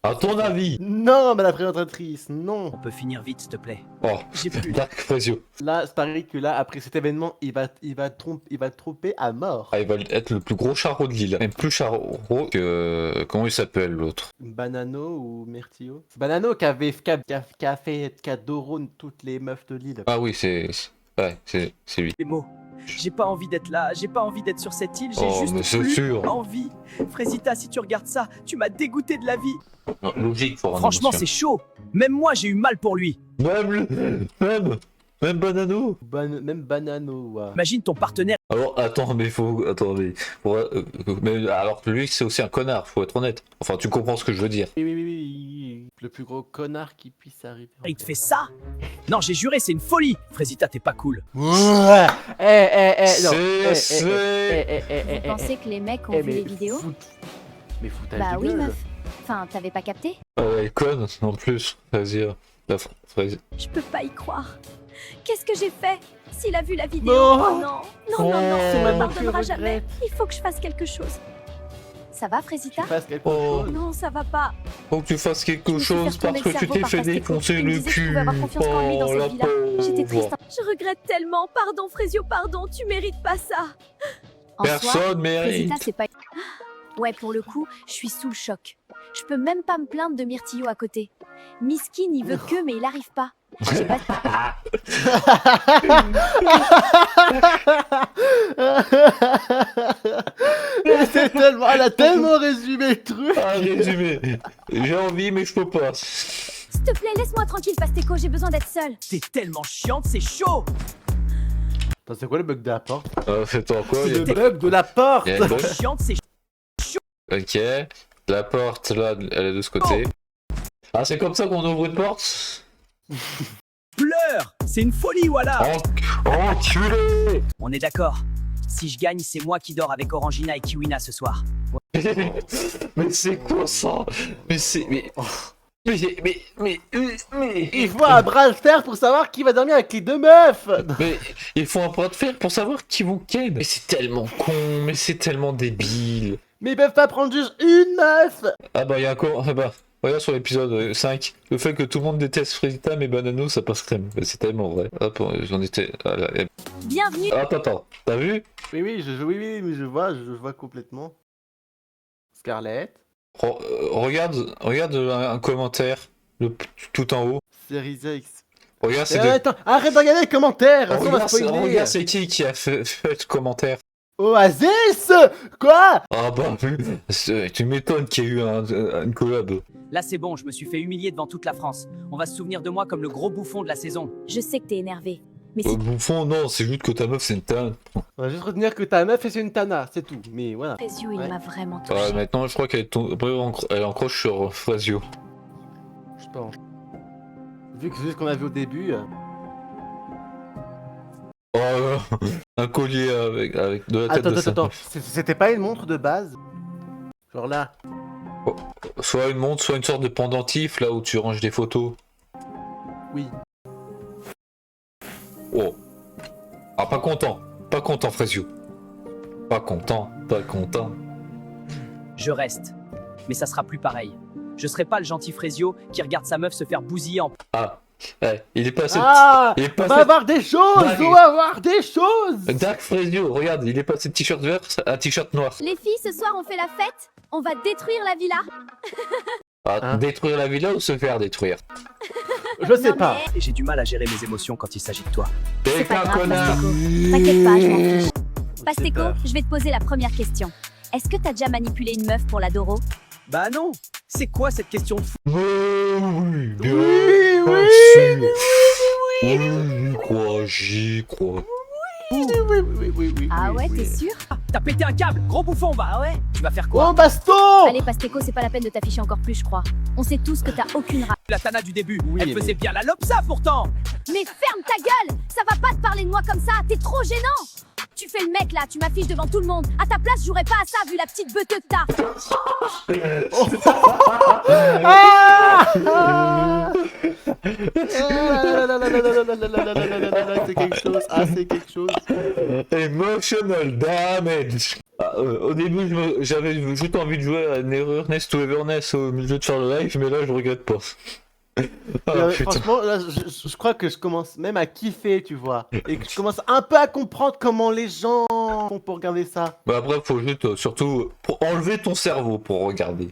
À ton avis? Non, madame la présentatrice, non. On peut finir vite, s'il te plaît. Oh, J'ai plus. Dark Frésio. Là, c'est pareil que là, après cet événement, il va tromper à mort. Ah, il va être le plus gros charreau de l'île. Même plus charreau que... Comment il s'appelle, l'autre? Banano ou Myrtio? C'est Banano qui a dorone toutes les meufs de l'île. Ah oui, c'est lui. Les mots. J'ai pas envie d'être là, j'ai pas envie d'être sur cette île, j'ai Oh, mais juste c'est plus sûr. envie. Frésita, si tu regardes ça, tu m'as dégoûté de la vie. Non, logique pour un Franchement, émotion. c'est chaud. Même moi, j'ai eu mal pour lui. Même Même Banano. Même Banano, ouais. Imagine ton partenaire Alors, attends, mais faut. Attends, mais alors que lui, c'est aussi un connard, faut être honnête. Enfin, tu comprends ce que je veux dire. Oui. Le plus gros connard qui puisse arriver. il te fait ça. Non, j'ai juré, c'est une folie. Frésita, t'es pas cool. Ouais. Non. C'est. Vous pensez que les mecs ont vu les vidéos? Mais foutage Bah de oui, gueule. meuf. Enfin, t'avais pas capté? Ah ouais, conne, en plus. Vas-y, vas-y. Je peux pas y croire. Qu'est-ce que j'ai fait? S'il a vu la vidéo, Non. oh non, C'est il me maintenant que je pardonnera jamais. regrette. Il faut que je fasse quelque chose. Ça va, Frésita? Tu fasses quelque Oh. chose. Non, ça va pas. Faut que tu fasses Je quelque me suis fait chose retourner parce que le tu cerveau t'es par fait Pastéco. défoncer Il me le disait que je cul. pouvais avoir confiance qu'en lui dans cette la vie-là. J'étais triste. pauvre. Je regrette tellement. Pardon, Frésio, pardon. Tu mérites pas ça. En soi, Personne mérite. Frésita, c'est pas... Ouais, pour le coup, je suis sous le choc. Je peux même pas me plaindre de Myrtillo à côté. Miskin, il veut que, mais il arrive pas. J'ai pas... Elle a tellement résumé le truc. Ah, résumé. J'ai envie, mais je peux pas. S'il te plaît, laisse-moi tranquille, Pastéco, j'ai besoin d'être seule. T'es tellement chiante, c'est chaud. Attends, c'est quoi le bug de la porte? Fais-toi quoi C'est il y a- le bug de la porte. il y a une bonne- Chiante, c'est Ok. La porte, là, elle est de ce côté. Ah, c'est comme ça qu'on ouvre une porte? pleure. C'est une folie, voilà. Enculé. On est d'accord. Si je gagne, c'est moi qui dors avec Orangina et Kiwina ce soir. Mais c'est quoi ça? Mais c'est... Mais... Il faut un bras de fer pour savoir qui va dormir avec les deux meufs. Mais il faut un bras de fer pour savoir qui vous ken. Mais c'est tellement con, mais c'est tellement débile. Mais ils peuvent pas prendre juste une meuf. Ah bah il y a encore... Ah bah, regarde sur l'épisode 5, le fait que tout le monde déteste Frita mais Banano ça passe crème. Mais c'est tellement vrai. Hop, j'en étais... Ah, là, Bienvenue. attends, t'as vu? Oui, je vois complètement. Scarlett, Regarde un commentaire tout en haut. Series X. Regarde, c'est de... Attends, arrête de regarder les commentaires. On va spoiler. regarde c'est qui a fait le commentaire. Oasis. Quoi? Ah bah, tu m'étonnes qu'il y ait eu une collab. Là, c'est bon, je me suis fait humilier devant toute la France. On va se souvenir de moi comme le gros bouffon de la saison. Je sais que t'es énervé. Mais si Bouffon, non, c'est juste que ta meuf c'est une tanne. On va juste retenir que ta meuf c'est une Tana, c'est tout. Mais voilà. Frésio, il Ouais. m'a vraiment Ouais, touché. maintenant je crois qu'elle elle encroche sur Frasio. Je pense. Vu que c'est ce qu'on a vu au début. Oh, un collier avec de la tête de sa Attends. meuf. C'était pas une montre de base? Genre là. Soit une montre, soit une sorte de pendentif là où tu ranges des photos. Oui. Oh. Ah, pas content Frasio. Pas content. Je reste. Mais ça sera plus pareil. Je serai pas le gentil Frésio qui regarde sa meuf se faire bousiller en... Ah, il est passé... Ah! il est On va passé... avoir des choses! Dingue. On va avoir des choses! Dark Frasio, regarde, il est passé de t-shirt vert à t-shirt noir. Les filles, ce soir, on fait la fête. On va détruire la villa. Ah, Hein? détruire la villa ou se faire détruire? Je sais Non, pas. mais Et j'ai du mal à gérer mes émotions quand il s'agit de toi. T'es pas qu'un grave, connard. Pastéco. T'inquiète pas, je m'en fiche. Je sais Pastéco, pas. je vais te poser la première question. Est-ce que t'as déjà manipulé une meuf pour l'adoro? Bah non. C'est quoi cette question de fou? Oui, bien Oui, sûr. J'y crois. oui. Ah ouais, t'es sûr? T'as pété un câble, gros bouffon, bah ah ouais. Tu vas faire quoi? Oh, baston! Allez, Pastéco, c'est pas la peine de t'afficher encore plus, je crois. On sait tous que t'as aucune rage. La Tana du début, Oui, elle mais- faisait bien la lopsa pourtant. Mais ferme ta gueule! Ça va pas te parler de moi comme ça, t'es trop gênant! Tu fais le mec là, tu m'affiches devant tout le monde. À ta place, je jouerais pas à ça vu la petite beuteux que t'as. C'est quelque chose. Ah, c'est quelque chose. Emotional damage. Ah, au début, j'avais juste envie de jouer à Nearness to Everness au milieu de faire le live, mais là, je regrette pas. Ah, putain. Franchement, là, je crois que je commence même à kiffer, tu vois. Et que je commence un peu à comprendre comment les gens font pour regarder ça. Bah après, faut juste surtout pour enlever ton cerveau pour regarder.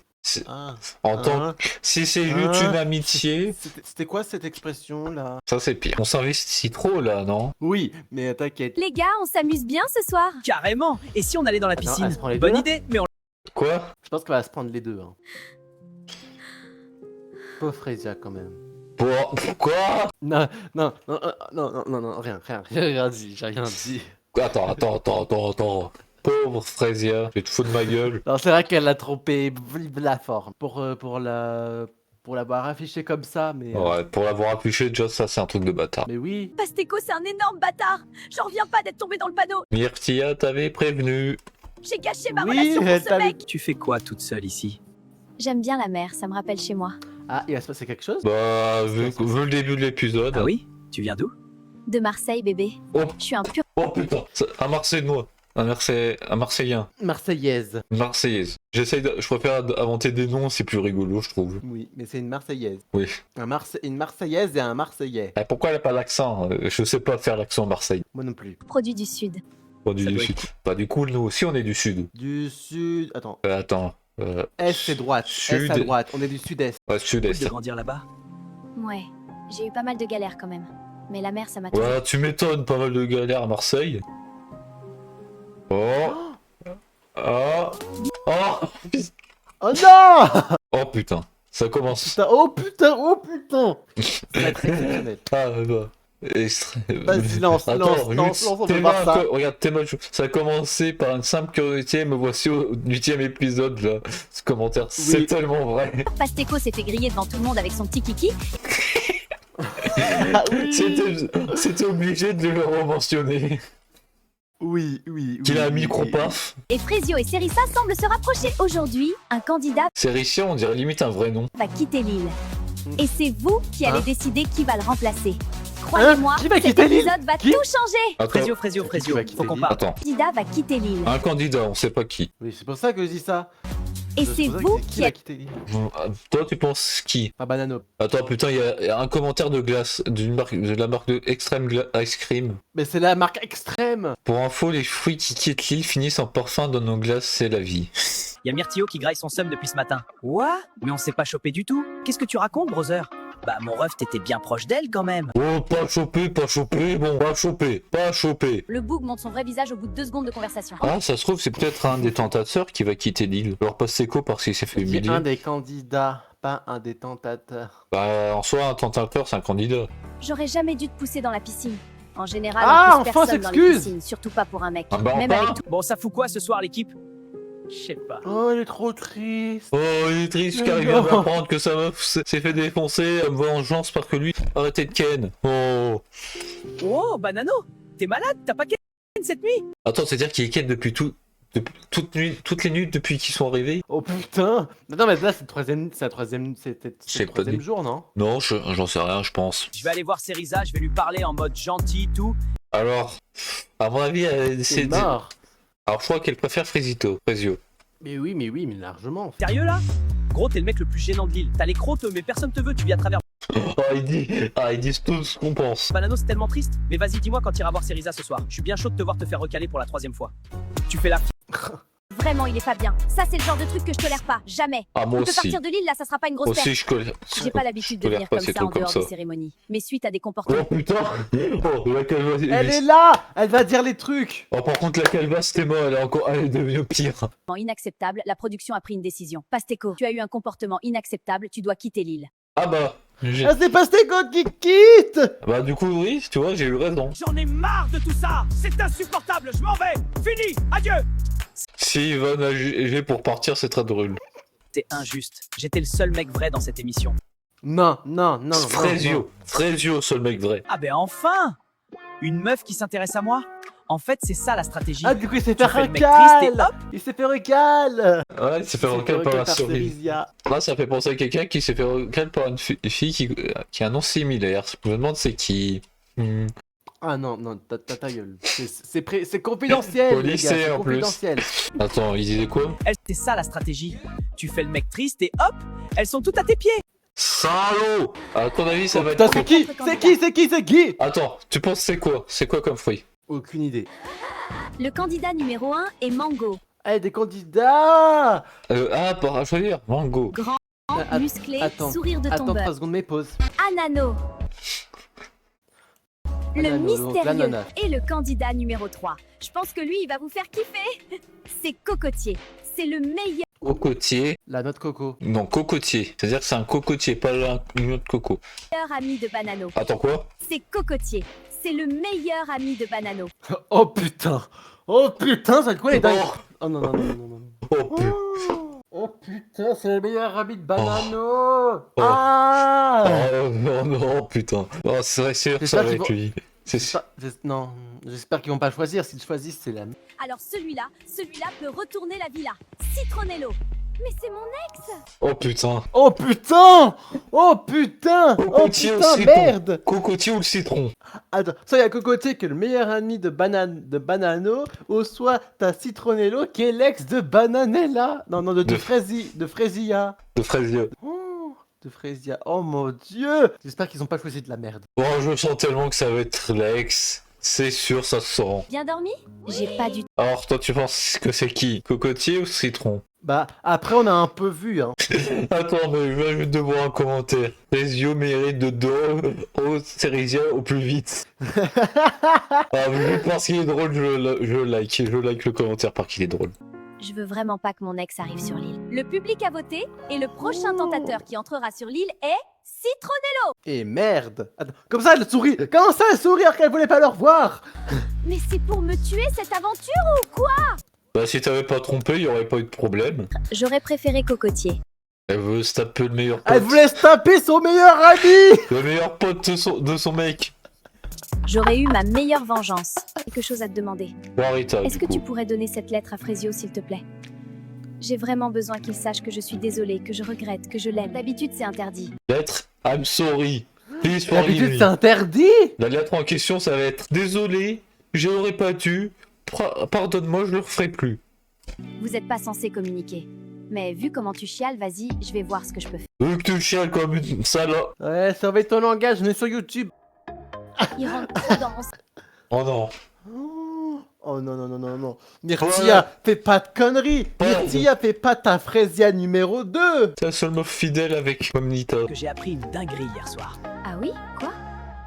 En tant que... Si c'est juste une amitié, C'était quoi cette expression là? ça c'est pire. On s'investit trop là, non? Oui, mais t'inquiète. Les gars, on s'amuse bien ce soir. Carrément. Et si on allait dans la piscine? elle se prend les Bonne deux, idée, mais on... Quoi? Je pense qu'elle va se prendre les deux. Hein. Pauvre Frezia quand même. Quoi? Non, non, non, non, rien, j'ai rien dit, j'ai rien dit. Attends. Pauvre Frezia, je vais te foutre de ma gueule. Non, c'est vrai qu'elle a trompé la forme pour l'avoir affiché comme ça, mais Ouais, pour l'avoir affiché, déjà ça c'est un truc de bâtard. mais oui. Pastèque, c'est un énorme bâtard. J'en reviens pas d'être tombé dans le panneau. Myrtilla t'avait prévenu. J'ai gâché ma Oui, relation elle pour ce t'avait- mec. Tu fais quoi toute seule ici? J'aime bien la mer, ça me rappelle chez moi. Ah, il va se passer quelque chose? Bah, vu le début de l'épisode. Ah oui? Tu viens d'où? De Marseille, bébé. Oh. Je suis un pur. Oh putain, un Marseillois. Un Marseillien. Marseillaise. Une Marseillaise. Je préfère inventer des noms, c'est plus rigolo, je trouve. Oui, mais c'est une Marseillaise. Oui. Une Marseillaise et un Marseillais. Eh, pourquoi elle a pas l'accent? Je sais pas faire l'accent Marseille. Moi non plus. Produit du Sud. Pas du Ça doit sud. Pas du coup, nous aussi on est du sud. Du sud. Attends. Attends. Est c'est droite. Sud. Est à droite. On est du sud-est. Ouais, De sud-est. grandir là-bas? Ouais, j'ai eu pas mal de galères quand même. Mais la mer, ça m'a toujours. Ouais, tu m'étonnes, pas mal de galères à Marseille. Oh. Oh. Oh. Oh non! Oh putain. Ça commence. Putain, oh putain, oh putain! Ça va être exceptionnel. Ah, bah. Vas-y, lance, on veut voir ça. Regarde, Théma, ça a commencé par une simple curiosité, me voici au 8ème épisode, là. Ce commentaire, c'est Oui. tellement vrai. Pastèque s'est fait griller devant tout le monde avec son petit kiki. Ah oui! C'était obligé de le rementionner. Oui. Qu'il a un oui, micro oui. paf. Et Frezio et Serissa semblent se rapprocher. Aujourd'hui, un candidat C'est Richia, on dirait limite un vrai nom. va quitter l'île. Et c'est vous qui allez Hein décider qui va le remplacer. Croyez-moi, Qui va cet quitter l'île? épisode va Qui tout changer. Attends, Frésio, Qui va quitter faut qu'on l'île? parle. attends. Le candidat va quitter l'île. Un candidat, on sait pas qui. Oui, c'est pour ça que je dis ça. Et C'est c'est pour ça vous que qui qui va êtes. quitter l'île. Toi, tu penses qui? Ah, Banano. Attends, putain, il y a un commentaire de glace de la marque de Extreme Ice Cream. Mais c'est la marque extrême. Pour info, les fruits qui quittent l'île finissent en parfum dans nos glaces, c'est la vie. Y a Myrtillot qui graille son seum depuis ce matin. What? Mais on s'est pas chopé du tout. Qu'est-ce que tu racontes, brother? Bah, mon ref, t'étais bien proche d'elle quand même. Oh, pas chopé, bon, pas chopé. Le boug montre son vrai visage au bout de 2 secondes de conversation. Ah, ça se trouve, c'est peut-être un des tentateurs qui va quitter l'île. Alors, pas Seco parce qu'il s'est fait C'est humilier. un des candidats, pas un des tentateurs. Bah, en soi, un tentateur, c'est un candidat. J'aurais jamais dû te pousser dans la piscine. En général, Ah, on pousse enfin, personne dans les s'excuse. piscines, surtout pas pour un mec. Ah, bah, Même enfin. avec tout. Bon, ça fout quoi ce soir, l'équipe? Je sais pas. Oh, il est trop triste. Oh, il est triste Mais car il vient non. d'apprendre que sa meuf s'est fait défoncer à vengeance parce que lui, arrêtez de ken. Oh. Oh, Banano, t'es malade? T'as pas ken cette nuit? Attends, c'est-à-dire qu'il est ken depuis toutes les nuits depuis qu'ils sont arrivés? Oh putain. Non, mais là, c'est le J'ai pas troisième dit. jour, non? Non, j'en sais rien, je pense. Je vais aller voir Seriza, je vais lui parler en mode gentil, tout. Alors, à mon avis, elle C'est essaie de... mort. Alors, je crois qu'elle préfère Frezio. Mais oui, mais largement. Sérieux là? Gros, t'es le mec le plus gênant de l'île. T'as les crottes, mais personne te veut, tu vis à travers. Ils disent tout ce qu'on pense. Banano, c'est tellement triste. Mais vas-y, dis-moi quand t'iras voir Seriza ce soir. Je suis bien chaud de te voir te faire recaler pour la 3e fois. Tu fais la Vraiment, il est pas bien. Ça, c'est le genre de truc que je tolère pas. Jamais. Ah, moi On peut aussi. partir de l'île, là, ça sera pas une grosse perte. Aussi, je connais. J'ai pas l'habitude de venir comme ça en dehors des cérémonies. Mais suite à des comportements. Oh putain. Oh, la calvasse. Elle est là. Elle va dire les trucs. Oh, par contre, la calvasse, c'était mort. Elle est devenue pire. Inacceptable, la production a pris une décision. Pastèque, tu as eu un comportement inacceptable, tu dois quitter l'île. Ah bah. Ah, c'est Pastèque qui quitte. Bah, du coup, oui, tu vois, j'ai eu raison. J'en ai marre de tout ça. C'est insupportable, je m'en vais. Fini, adieu. Si Ivan a jugé pour partir, c'est très drôle. C'est injuste. J'étais le seul mec vrai dans cette émission. Non. Frezio, seul mec vrai. Ah ben enfin! Une meuf qui s'intéresse à moi? En fait, c'est ça la stratégie. Ah, du coup, il s'est Tu fait fais le mec triste et recal. hop. Il s'est fait recal. Ouais, il s'est fait recal par la souris. Serisia. Là, ça fait penser à quelqu'un qui s'est fait recal par une fille qui a un nom similaire. Je me demande c'est qui. Ah non, ta gueule. C'est confidentiel. Au les gars, lycée, c'est en plus. confidentiel. Attends, il disait quoi? C'est ça la stratégie. Tu fais le mec triste et hop, elles sont toutes à tes pieds. Salaud! À ton avis, ça Oh, va putain, être quoi? c'est qui? Attends, tu penses c'est quoi? C'est quoi comme fruit? Aucune idée. Le candidat numéro 1 est Mango. Eh, des candidats. Pour à choisir, Mango. Grand, Att- musclé, attends, sourire de Attends tombeur. 3 secondes, mais pause. Anano. Le Anano, donc mystérieux l'ananas. et le candidat numéro 3. Je pense que lui, il va vous faire kiffer. C'est Cocotier. C'est le meilleur. Cocotier. La noix de coco. Non, cocotier. C'est-à-dire que c'est un cocotier, pas une noix de coco. Meilleur ami de Banano. Attends, quoi? C'est Cocotier. C'est le meilleur ami de Banano. Oh putain. Oh putain, ça quoi les dingues. Oh, Oh non, non, non, non, non. oh, putain. Oh putain, c'est le meilleur ami de Banano. Oh. Ah. Oh, non, non, putain. Oh, c'est sûr que ça va être lui. C'est sûr. Non, j'espère qu'ils vont pas le choisir. S'ils choisissent, c'est la... Alors celui-là peut retourner la villa. Citronello. Mais c'est mon ex. Oh, putain. Oh putain. Oh putain. Oh Cocotier putain, aussi, merde. Cocotier ou le citron? Attends, soit il y a Cocotier qui est le meilleur ami de Banano, ou soit t'as Citronello qui est l'ex de Bananella. Non, non, de Fraisia. De fraisier. Oh, de Fraisia. Oh mon dieu. J'espère qu'ils ont pas choisi de la merde. Bon, je sens tellement que ça va être l'ex. C'est sûr, ça se sent. Bien dormi? J'ai pas du tout. Alors, toi, tu penses que c'est qui? Cocotier ou citron? Bah, après, on a un peu vu, hein. Attends, mais je vais devoir un commentaire. Frésio mérite de dos au Cérisia au plus vite. Ah, mais parce qu'il est drôle, je like le commentaire parce qu'il est drôle. Je veux vraiment pas que mon ex arrive sur l'île. Le public a voté et le prochain tentateur qui entrera sur l'île est Citronello. Et merde. Attends, comme ça, elle sourit. Comment ça, elle sourit alors qu'elle voulait pas le revoir? Mais c'est pour me tuer cette aventure ou quoi? Bah, si t'avais pas trompé, il y aurait pas eu de problème. J'aurais préféré Cocotier. Elle veut se taper le meilleur pote. Elle voulait se taper son meilleur ami. Le meilleur pote de son mec. J'aurais eu ma meilleure vengeance. Quelque chose à te demander. Bon, Rita, Est-ce que du tu coup. pourrais donner cette lettre à Frésio, s'il te plaît? J'ai vraiment besoin qu'il sache que je suis désolée, que je regrette, que je l'aime. D'habitude, c'est interdit. Lettre, I'm sorry. Please forgive D'habitude, me. c'est interdit. La lettre en question, ça va être désolé, j'aurais pas dû. Pardonne-moi, je le referai plus. Vous êtes pas censé communiquer. Mais vu comment tu chiales, vas-y, je vais voir ce que je peux faire. Vu que tu chiales comme une salope. Ouais, surveille ton langage, on est sur YouTube. Il rentre trop dans mon... Oh non. Oh non, non, non, non, non. Myrtilla, fais pas de conneries. Myrtilla, fais pas ta Fraisia numéro 2. C'est la seule meuf fidèle avec Mamnita. Que j'ai appris une dinguerie hier soir. Ah oui? Quoi?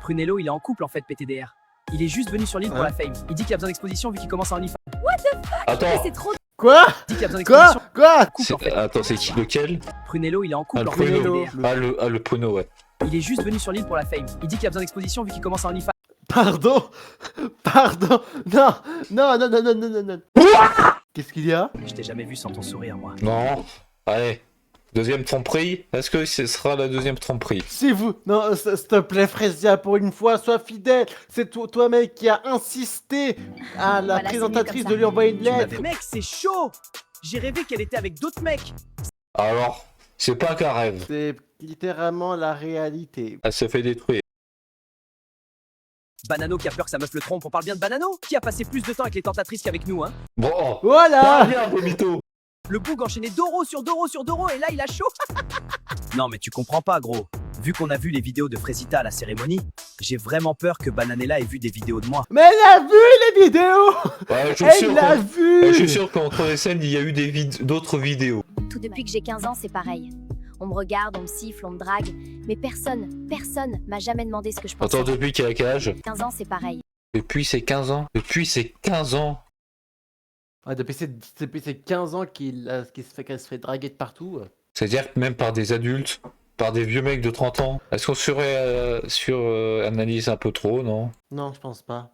Prunello, il est en couple en fait, PTDR. Il est juste venu sur l'île pour la fame. Il dit qu'il a besoin d'exposition vu qu'il commence à OnlyFans. Mais Attends, c'est trop... Quoi? Il dit qu'il a besoin d'exposition. Quoi? Couple en fait. attends, c'est qui lequel? Prunello, il est en Ah, couple le en fait, Pruno. PTDR. Le Pruno, ouais. Il est juste venu sur l'île pour la fame. Il dit qu'il a besoin d'exposition vu qu'il commence à OnlyFans. Pardon? Pardon? Non, non, non, non, non, non, non, non. Qu'est-ce qu'il y a? Je t'ai jamais vu sans ton sourire, moi. Non. Allez. Deuxième tromperie. Est-ce que ce sera la deuxième tromperie? Si vous... Non, s'il te plaît, Fraisia, pour une fois, sois fidèle. C'est toi, mec, qui a insisté à la Voilà, c'est mieux présentatrice comme ça. de lui envoyer une Tu lettre. m'avais... Mec, c'est chaud. J'ai rêvé qu'elle était avec d'autres mecs. Alors, c'est pas qu'un rêve. C'est littéralement la réalité. Elle s'est fait détruire. Banano qui a peur que sa meuf le trompe. On parle bien de Banano qui a passé plus de temps avec les tentatrices qu'avec nous, hein. Bon, oh. Voilà. Viens, Vomito. Le boug enchaînait Doro sur Doro sur Doro et là il a chaud. Non mais tu comprends pas gros. Vu qu'on a vu les vidéos de Frésita à la cérémonie, j'ai vraiment peur que Bananella ait vu des vidéos de moi. Mais elle a vu les vidéos. Ouais, je suis Elle sûr l'a qu'en- vu. je suis sûr qu'entre les scènes, il y a eu d'autres vidéos. Tout depuis que j'ai 15 ans, c'est pareil. On me regarde, on me siffle, on me drague. Mais personne m'a jamais demandé ce que je pensais. Attends, depuis qu'il a quel âge? 15 ans, c'est pareil. Depuis ses 15 ans. Depuis ses 15 ans. Ouais, depuis ses 15 ans qu'elle se fait draguer de partout. C'est-à-dire que même par des adultes, par des vieux mecs de 30 ans. Est-ce qu'on suranalyse un peu trop, non? Non, je pense pas.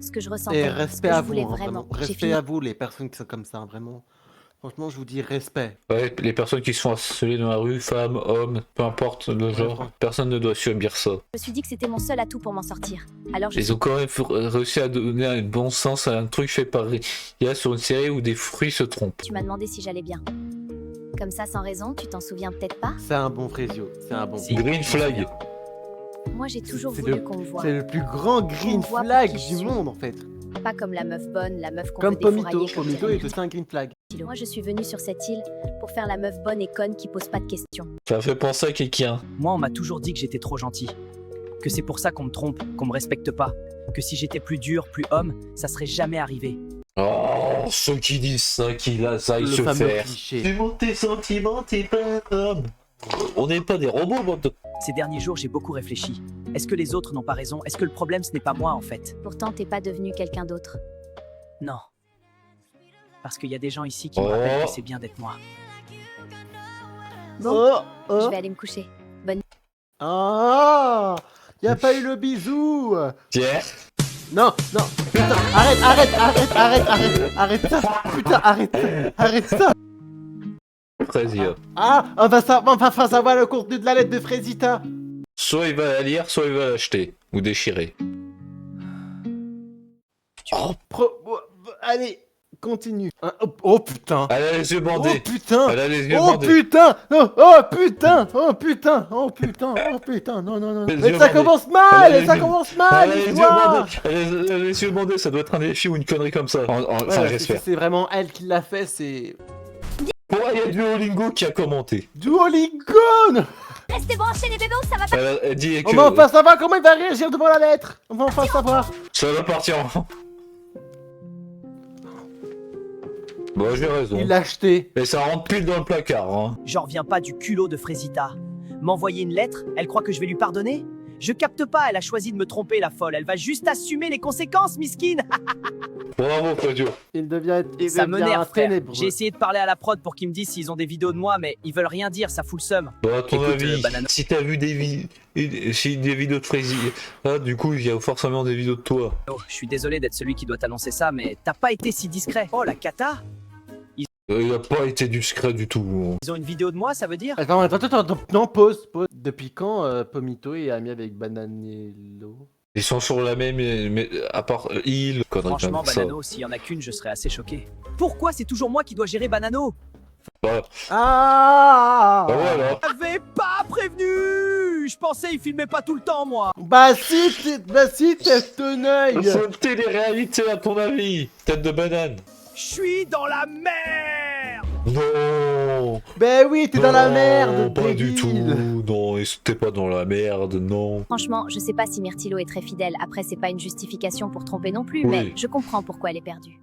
Ce que je ressens. Et respect ce que à je vous, voulais hein, vraiment. vraiment. J'ai Respect fini. à vous, les personnes qui sont comme ça, vraiment. Franchement, je vous dis respect. Ouais, les personnes qui se font harceler dans la rue, femmes, hommes, peu importe le genre, franchement. personne ne doit subir ça. Je me suis dit que c'était mon seul atout pour m'en sortir. Alors je Ils ont quand même réussi à donner un bon sens à un truc fait par IA sur une série où des fruits se trompent. Tu m'as demandé si j'allais bien. Comme ça, sans raison, tu t'en souviens peut-être pas? C'est un bon Frésio. C'est un bon. Si. Green flag. Moi, j'ai toujours C'est voulu qu'on me voie. C'est le plus grand green voit pour flag qui je du suis. monde, en fait. Pas comme la meuf bonne, la meuf qu'on Comme veut défourailler Pomito. comme Pomito dirait est aussi un green flag. Myrtille. Moi, je suis venue sur cette île pour faire la meuf bonne et conne qui pose pas de questions. Ça fait penser à quelqu'un. Moi on m'a toujours dit que j'étais trop gentil. Que c'est pour ça qu'on me trompe, qu'on me respecte pas. Que si j'étais plus dur, plus homme, ça serait jamais arrivé. Oh, ceux qui disent ça, qui aillent Le se fameux faire. cliché. Tu montes tes sentiments, t'es pas un homme. On n'est pas des robots, bande de... Ces derniers jours j'ai beaucoup réfléchi. Est-ce que les autres n'ont pas raison? Est-ce que le problème ce n'est pas moi en fait? Pourtant, t'es pas devenu quelqu'un d'autre. Non. Parce qu'il y a des gens ici qui me Oh. rappellent que c'est bien d'être moi. Oh, Je oh. vais aller me coucher. Ah, y a pas eu le bisou. Tiens. Non, non, putain, arrête ça, putain, arrête ça. Frésita. Ah, on va savoir le contenu de la lettre de Frésita. Soit il va la lire, soit il va l'acheter. Ou déchirer. Allez, continue. Oh putain. Elle a les yeux Oh bandés. putain. Elle a les yeux Oh bandés. putain. Non, oh putain. Oh putain. Oh putain. Oh putain. Non, non, non. Les Mais yeux ça bandés. commence Elle mal. a les Ça yeux- commence Elle mal, a les yeux l'histoire. bandés. Elle a les yeux bandés. Ça doit être un défi ou une connerie comme ça. Enfin, Ouais, j'espère. c'est vraiment elle qui l'a fait, c'est... Bon, il y a Duolingo qui a commenté. Duolingo. Restez branchés les bébés, ça va pas. Elle dit On que va enfin savoir comment il va réagir devant la lettre. On va enfin savoir. ça va partir en... Bon, j'ai raison. Il l'a acheté. Et ça rentre pile dans le placard, hein. J'en reviens pas du culot de Frésita. M'envoyer une lettre, elle croit que je vais lui pardonner? Je capte pas, elle a choisi de me tromper, la folle. Elle va juste assumer les conséquences, miskine. Bravo, Claudio. Il devient Ça me nerve, frère. ténébreux. J'ai essayé de parler à la prod pour qu'ils me disent s'ils ont des vidéos de moi, mais ils veulent rien dire, ça fout le seum. Bon, à ton Écoute, avis, Banana- si t'as vu des vidéos de Frézy, ah, du coup, il y a forcément des vidéos de toi. Oh, je suis désolé d'être celui qui doit t'annoncer ça, mais t'as pas été si discret. Oh, la cata. Il a pas été discret du tout. Ils ont une vidéo de moi, ça veut dire? Attends, non, pause. Depuis quand Pomito est ami avec Bananello? Ils sont sur la même, mais à part île, connerie Franchement, comme ça. Banano, s'il y en a qu'une, je serais assez choqué. Pourquoi c'est toujours moi qui dois gérer Banano? Bah, Ah voilà. J'avais pas prévenu. Je pensais il filmait pas tout le temps, moi. Bah si, teste ton œil. C'est une télé-réalité à ton avis. Tête de banane. Je suis dans la merde. Non. Ben oui, t'es dans la Non, merde, pas du tout. débile. Non, t'es pas dans la merde, non. Franchement, je sais pas si Myrtilo est très fidèle. Après, c'est pas une justification pour tromper non plus, Oui. mais je comprends pourquoi elle est perdue.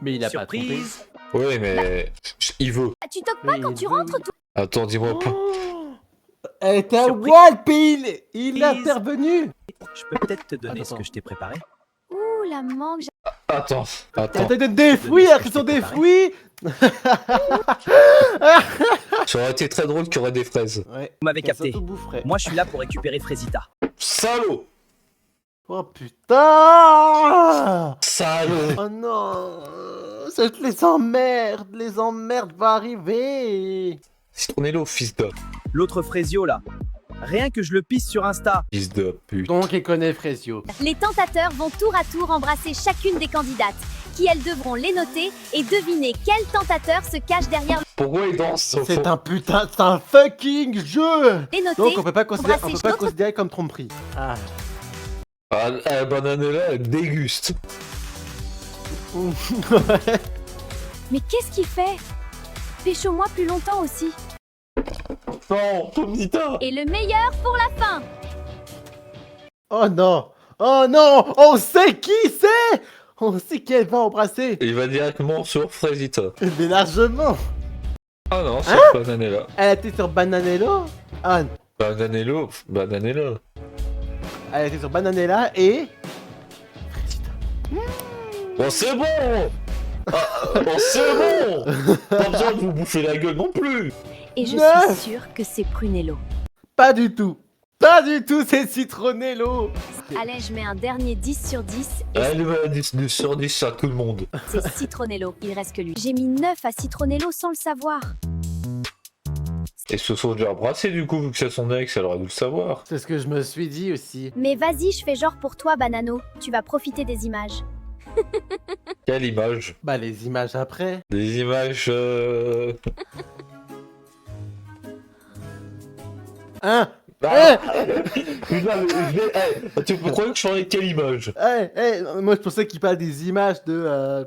Mais il a pas trompé. Surprise. Oui, mais il veut. Ah, tu toques pas Oui, quand il tu veut, rentres, oui. toi. Attends, dis-moi pas. Oh, elle est un Surprise. Walp, il est Surprise. intervenu. Je peux peut-être te donner Attends. ce que je t'ai préparé. Ouh, la mangue. Attends. Elle te donne des fruits, ce que qui je sont t'ai des préparé. fruits. Ça aurait été très drôle qu'il y aurait des fraises. Ouais, Vous m'avez comme ça, capté. tout boufferait. Moi, je suis là pour récupérer Frésita. Salaud. Oh putain. Salaud. Oh non, les emmerdes vont arriver. Citronello, fils de... L'autre Frésio, là. Rien que je le pisse sur Insta. Fils de pute. Donc il connaît Frésio. Les tentateurs vont tour à tour embrasser chacune des candidates, qui elles devront les noter et deviner quel tentateur se cache derrière Pourquoi il danse au C'est fond un putain, c'est un fucking jeu. les noter. Donc on peut pas considérer, Embrasser comme tromperie. Ah. Ah, la banane-là, elle déguste. Mais qu'est-ce qu'il fait? Pécho-moi plus longtemps aussi. Non, Tomnita. Et le meilleur pour la fin. Oh non, oh non, on sait qui c'est. On sait qu'elle va embrasser. Il va directement sur Frésita. Mais largement. Ah non, c'est Bananella. Elle était sur Bananello. Ah, Bananello, Bananella. elle était sur Bananella et... Bon, c'est bon. Bon, c'est bon. Pas besoin de vous bouffer la gueule non plus. Et je Neuf. suis sûre que c'est Prunello. Pas du tout. Pas du tout, c'est Citronello. Allez, je mets un dernier 10 sur 10 et Elle va 10 sur 10 à tout le monde. c'est Citronello. Il reste que lui. J'ai mis 9 à Citronello sans le savoir. Et se sont déjà embrassés du coup, vu que c'est son ex, elle aurait dû le savoir. C'est ce que je me suis dit aussi. Mais vas-y, je fais genre pour toi, Banano. Tu vas profiter des images. Quelle image? Bah les images après. Des images... Hein. Ah. Putain, tu croyais que je parlais de quelle image? Moi je pensais qu'il parle des images de...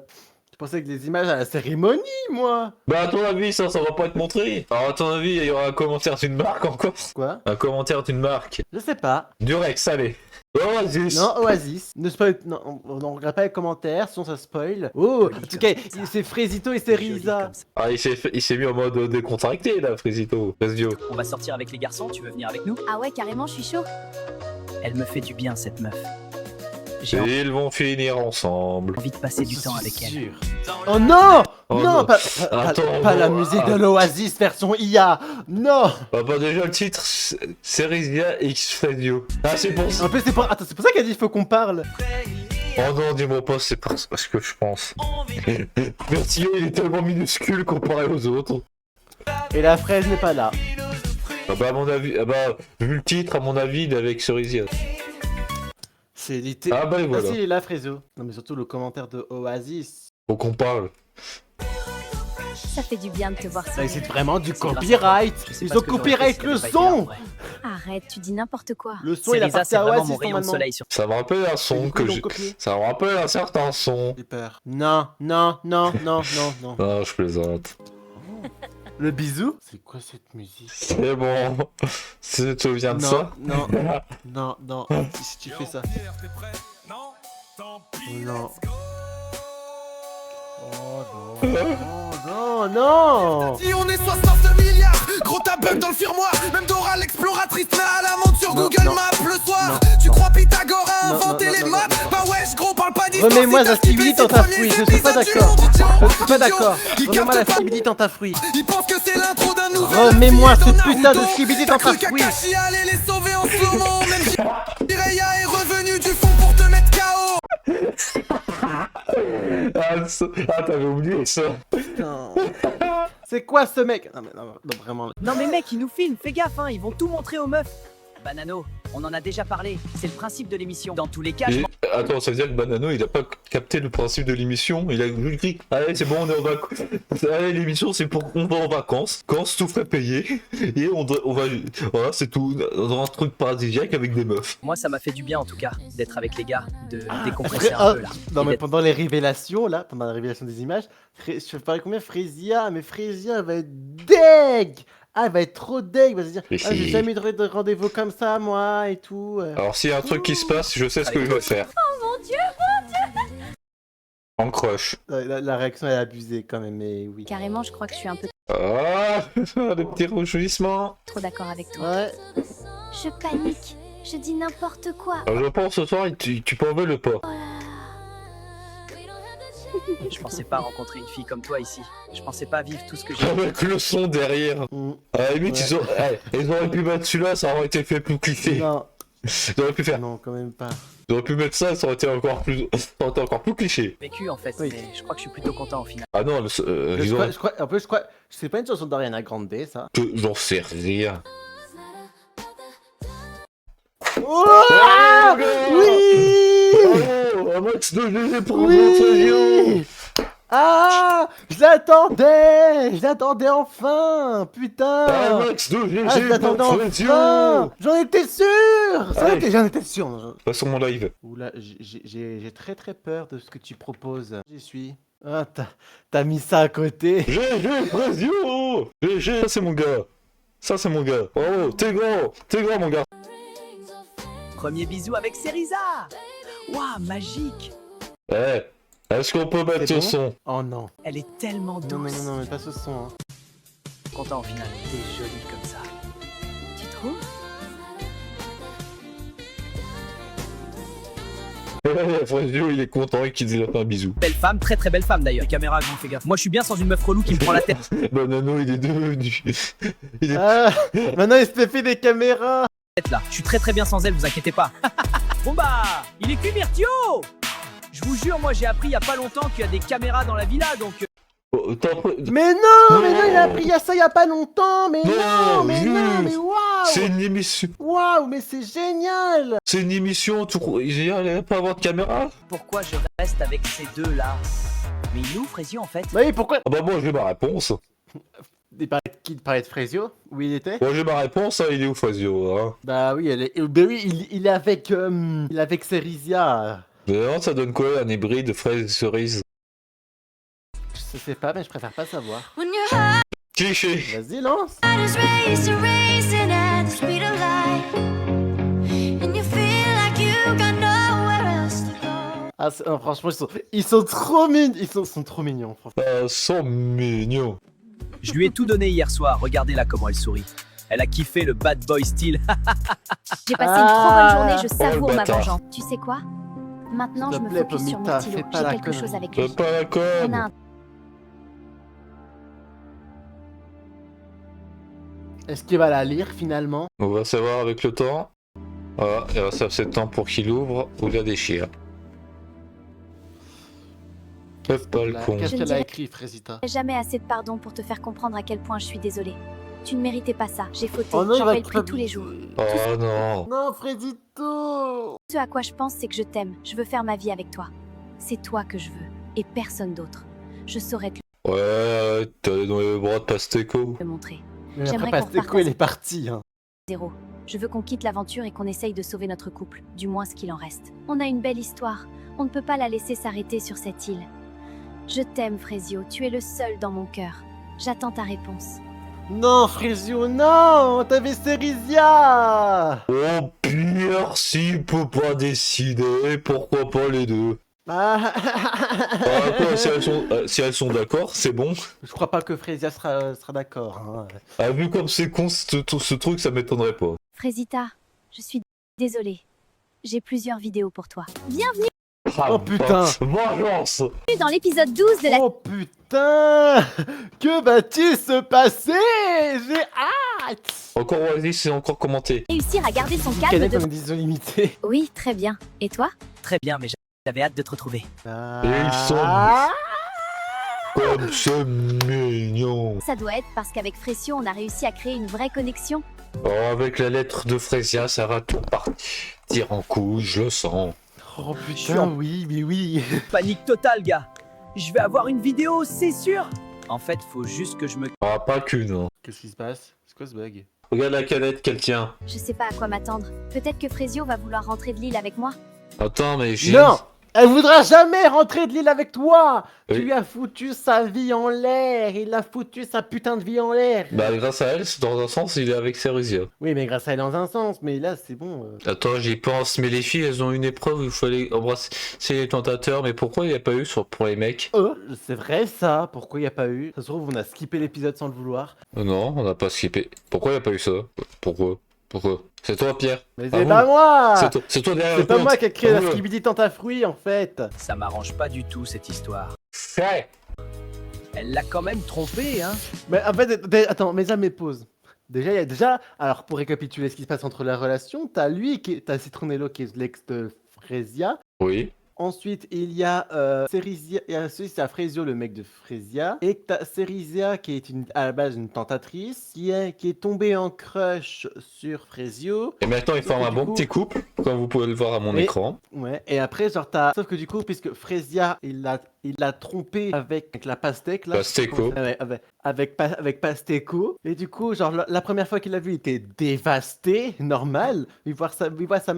Je pensais que les images à la cérémonie, moi. Bah à ton avis, ça va pas être montré. Alors à ton avis, il y aura un commentaire d'une marque encore? Quoi? Un commentaire d'une marque. Je sais pas. Durex, allez. Oasis. Non, Oasis. Ne spoil... Non, on regarde pas les commentaires, sinon ça spoil. Oh, Joli en tout comme cas, ça. c'est Frésito et c'est Joli Risa. comme ça. Ah, il s'est mis en mode décontracté là, Frésito. Frésio. On va sortir avec les garçons, tu veux venir avec nous? Ah ouais, carrément, je suis chaud. Elle me fait du bien, cette meuf. J'ai Et ils vont finir ensemble. envie de passer du temps avec elle. Sûr. Oh non, Oh non, non. pas Attends, pas la non, musique de ah. l'Oasis version IA. Non. Bah déjà le titre, c'est Rizia X Fredio. Ah c'est pour ça. En plus, attends, c'est pour ça qu'elle dit il faut qu'on parle. Oh non, dis-moi pas, c'est pas ce que je pense. Vertigo, il est tellement minuscule comparé aux autres. Et la fraise n'est pas là. Ah bah à mon avis, ah bah vu le titre, à mon avis, il est avec Cerisia. C'est l'été. Ah bah et voilà. si, il est là, Fraiso. Non, mais surtout le commentaire de Oasis. Faut qu'on parle. Ça fait du bien de te voir Ça, sourire. c'est vraiment du C'est grâce à copyright. toi. Je sais Ils pas ont ce que j'aurais copyright fait si le t'avais pas été là, en son. vrai. Arrête, tu dis n'importe quoi. Le son, il Ceriza, appartient c'est à vraiment Oasis mon rayon de normalement. soleil sur. Ça me rappelle un Et son du coup, que ils l'ont j'ai. copié. Ça me rappelle un certain son. J'ai peur. Non, non, non, non, non, non. Non, je plaisante. Le bisou. C'est quoi cette musique? C'est bon. Tu te souviens de Non, ça? non, non, non. Si tu fais ça. Non. Oh non. Oh non, non. Si on est 69 milliards, gros t'as bug dans le firmoir. Même Dora l'exploratrice met à la montre sur Non, Google non. Maps le soir. Non, Tu non. crois Pythagore a Non, inventé non, les non, maths? non, non. Bah wesh gros parle pas d'histoire. Remets-moi si la t'as skippé stabilité ces dans ta premiers fruit, je suis pas épisodes du d'accord. Long Video. Je suis pas d'accord. Il Remets-moi la capte pas. stabilité dans ta fruit. Il pense que c'est l'intro d'un nouvel Remets-moi affilié ce dans putain de Naruto. skibidi T'as dans ta cru fruit. Kakashi allait les sauver en slow-mo. Même si Jiraiya est revenu du fond pour te mettre KO. Ah, t'avais oublié ça. Putain. C'est quoi ce mec? Non, mais non, vraiment. Non mais mec, ils nous filment, fais gaffe, hein, ils vont tout montrer aux meufs. Banano, on en a déjà parlé, c'est le principe de l'émission. Dans tous les cas, je Et, attends, ça veut dire que Banano, il a pas capté le principe de l'émission. Il a juste dit, allez, c'est bon, on est en vacances. Allez, l'émission, c'est pour qu'on va en vacances. Quand tout frais payé. Et on va, voilà, c'est tout. Dans un truc paradisiaque avec des meufs. moi ça m'a fait du bien en tout cas, d'être avec les gars, de décompresser un peu là. Non, Et mais d'être- pendant les révélations, là, pendant la révélation des images, je sais pas combien Frezia, mais Frezia elle va être deg! Ah, elle va être trop deg, elle va se dire, Mais ah, j'ai si. jamais eu de rendez-vous comme ça, moi, et tout. Alors, s'il y a un truc qui se passe, je sais ce que je vais faire. Oh mon dieu. En crush. La réaction est abusée quand même, mais oui. Carrément, je crois que je suis un peu Ah, des petits réjouissements. trop d'accord avec toi. Ouais. Je panique. Je dis n'importe quoi. Alors, je pense ce soir, tu peux enlever le pas. Je pensais pas rencontrer une fille comme toi ici. Je pensais pas vivre tout ce que j'ai. Avec le son derrière. Mm. À la limite, Ouais. ils auraient pu mettre celui-là, ça aurait été fait plus cliché. Non, Ils auraient pu faire. non, quand même pas. Ils auraient pu mettre ça, ça aurait été encore plus cliché. Vécu en fait, Oui. mais je crois que je suis plutôt content au final. Ah non, ils ont. En plus, je crois, c'est pas une chanson d'Ariana Grande, ça. J'en sais rien. Oh Oh, oui! Oh, un max de GG pour Oui! Ah! Je l'attendais enfin! Putain! Un max de Ah, je GG pour l'attendais Fredio. enfin! J'en étais sûr! Ouais. J'en étais sûr! Passe sur mon live. Oula, j'ai très très peur de ce que tu proposes. J'y suis. Ah, t'as mis ça à côté. GG Fredio. GG, ça c'est mon gars. Ça c'est mon gars. Oh, t'es grand mon gars. Premier bisou avec Ceriza. Waouh, magique. Eh, est-ce qu'on peut mettre C'est le bon son? Oh non. Elle est tellement douce. Non, non, non, non, mais pas ce son. Hein. Content au final, t'es jolie comme ça. Tu trouves? Fredio, il est content et qu'il a fait un bisou. Belle femme, très très belle femme d'ailleurs. Les caméras, grand, fais gaffe. Moi je suis bien sans une meuf relou qui me prend la tête. Banano, il est devenu. Il est... Ah, maintenant il se fait des caméras. Là, je suis très très bien sans elle, vous inquiétez pas. Bon bah, il est cuit Myrtio. Je vous jure, moi j'ai appris il y a pas longtemps qu'il y a des caméras dans la villa, donc Oh, Mais non, il a appris à ça il y a pas longtemps. Mais non, mais Jules. waouh! C'est une émission. Waouh, mais c'est génial! C'est une émission, il allait pas avoir de caméra. pourquoi je reste avec ces deux là? Mais il est où Frésio en fait? Bah oui, pourquoi? Ah bah moi j'ai ma réponse. Il parlait de Frezio? Où il était? Moi j'ai ma réponse, hein, il est où Fazio hein. Bah oui, bah oui, il est avec, il est avec Cerizia. D'ailleurs ça donne quoi un hybride fraise cerise? Je sais pas, mais je préfère pas savoir. When your heart Cliché. Vas-y, lance! is racing at the speed of light, and you feel like you got nowhere else to go. Ah, franchement, ils sont trop mignons. Ils sont trop mignons, franchement. Sont mignons. Je lui ai tout donné hier soir, regardez là comment elle sourit. Elle a kiffé le bad boy style. J'ai passé une trop bonne journée, je Oh, savoure le ma bâtard. vengeance. Tu sais quoi? Maintenant, je S'il te me plaît, focus sur mon Pomita, stylo. fais pas J'ai la quelque chose connerie. avec Fais lui. pas la On a conne. un Est-ce qu'il va la lire finalement? On va savoir avec le temps. Voilà, il reste assez de temps pour qu'il ouvre ou la déchire. Fais pas le Là, con. Qu'est-ce Je ne qu'elle a dirais- écrit, Frésita? jamais assez de pardon pour te faire comprendre à quel point je suis désolée. Tu ne méritais pas ça. J'ai fauté. Oh non, il J'en va paye le prix tous les jours. Oh non. Non, Frésito! Ce à quoi je pense, c'est que je t'aime. Je veux faire ma vie avec toi. C'est toi que je veux. Et personne d'autre. Je saurais te Ouais, t'es dans les bras de Pasteco. le montrer. Mais J'aimerais après, qu'on Pasteco, reparte il est parti. Hein. Zéro. Je veux qu'on quitte l'aventure et qu'on essaye de sauver notre couple. Du moins ce qu'il en reste. On a une belle histoire. On ne peut pas la laisser s'arrêter sur cette île. Je t'aime, Frésio. Tu es le seul dans mon cœur. J'attends ta réponse. Non, Frésio, non! T'avais Cérisia! Oh pire, s'il peut pas décider, pourquoi pas les deux? Ah, Ah, quoi, si elles sont d'accord, c'est bon. Je crois pas que Frésia sera d'accord. Hein. Ah, vu comme c'est con ce truc, ça m'étonnerait pas. Frésita, je suis désolée. J'ai plusieurs vidéos pour toi. Bienvenue Oh putain! Vengeance. dans l'épisode 12 de la Oh putain! Que va-t-il se passer? J'ai hâte! Encore vas-y, c'est encore commenté. réussir à garder son calme Canet de... comme édition limitée. Oui, très bien. Et toi? Très bien, mais j'avais hâte de te retrouver. ils sont- Ah. Comme c'est mignon. Ça doit être parce qu'avec Fressio, on a réussi à créer une vraie connexion. Oh, avec la lettre de Frésia, ça va tout partir en couille, je le sens. Oh Je suis putain, en- oui, mais oui. Panique totale, gars. Je vais avoir une vidéo, c'est sûr. En fait, faut juste que je me... Ah, pas qu'une. Hein. Qu'est-ce qui se passe? C'est quoi ce bug? Regarde la canette qu'elle tient. Je sais pas à quoi m'attendre. Peut-être que Frésio va vouloir rentrer de l'île avec moi. Attends, mais j'ai... Non! Elle voudra jamais rentrer de l'île avec toi! Oui. Tu lui as foutu sa vie en l'air! Il a foutu sa putain de vie en l'air! Bah, grâce à elle, dans un sens, il est avec Cérusia. Oui, mais grâce à elle dans un sens, mais là c'est bon. Attends, j'y pense, mais les filles, elles ont une épreuve où il fallait embrasser les tentateurs, mais pourquoi il n'y a pas eu pour les mecs? C'est vrai ça, pourquoi il n'y a pas eu? Ça se trouve, on a skippé l'épisode sans le vouloir. Non, on n'a pas skippé. Pourquoi il n'y a pas eu ça? Pourquoi? C'est toi, Pierre. Mais Ah c'est bon pas moi! C'est toi derrière C'est le pas compte. moi qui ai créé Ah la ouais. skibidi tente à fruits en fait! Ça m'arrange pas du tout, cette histoire. Ouais. Elle l'a quand même trompé, hein. Mais en fait, attends, mes pauses. Déjà, il y a déjà. Alors, pour récapituler ce qui se passe entre la relation, t'as t'as Citronello qui est l'ex de Frésia. Oui. Ensuite, il y a Cérisia, ensuite c'est Frésio, le mec de Frésia, et t'as Cérisia qui est à la base une tentatrice, qui est tombée en crush sur Frésio. Et maintenant, ils forment Et un du bon coup- petit couple, comme vous pouvez le voir à mon Oui. écran. Ouais. Et après, genre sauf que du coup, puisque Frésia, il l'a trompé avec la pastèque là. Pasteco. Avec Pasteco. Et du coup, genre la première fois qu'il l'a vu, il était dévasté, normal. Il voit sa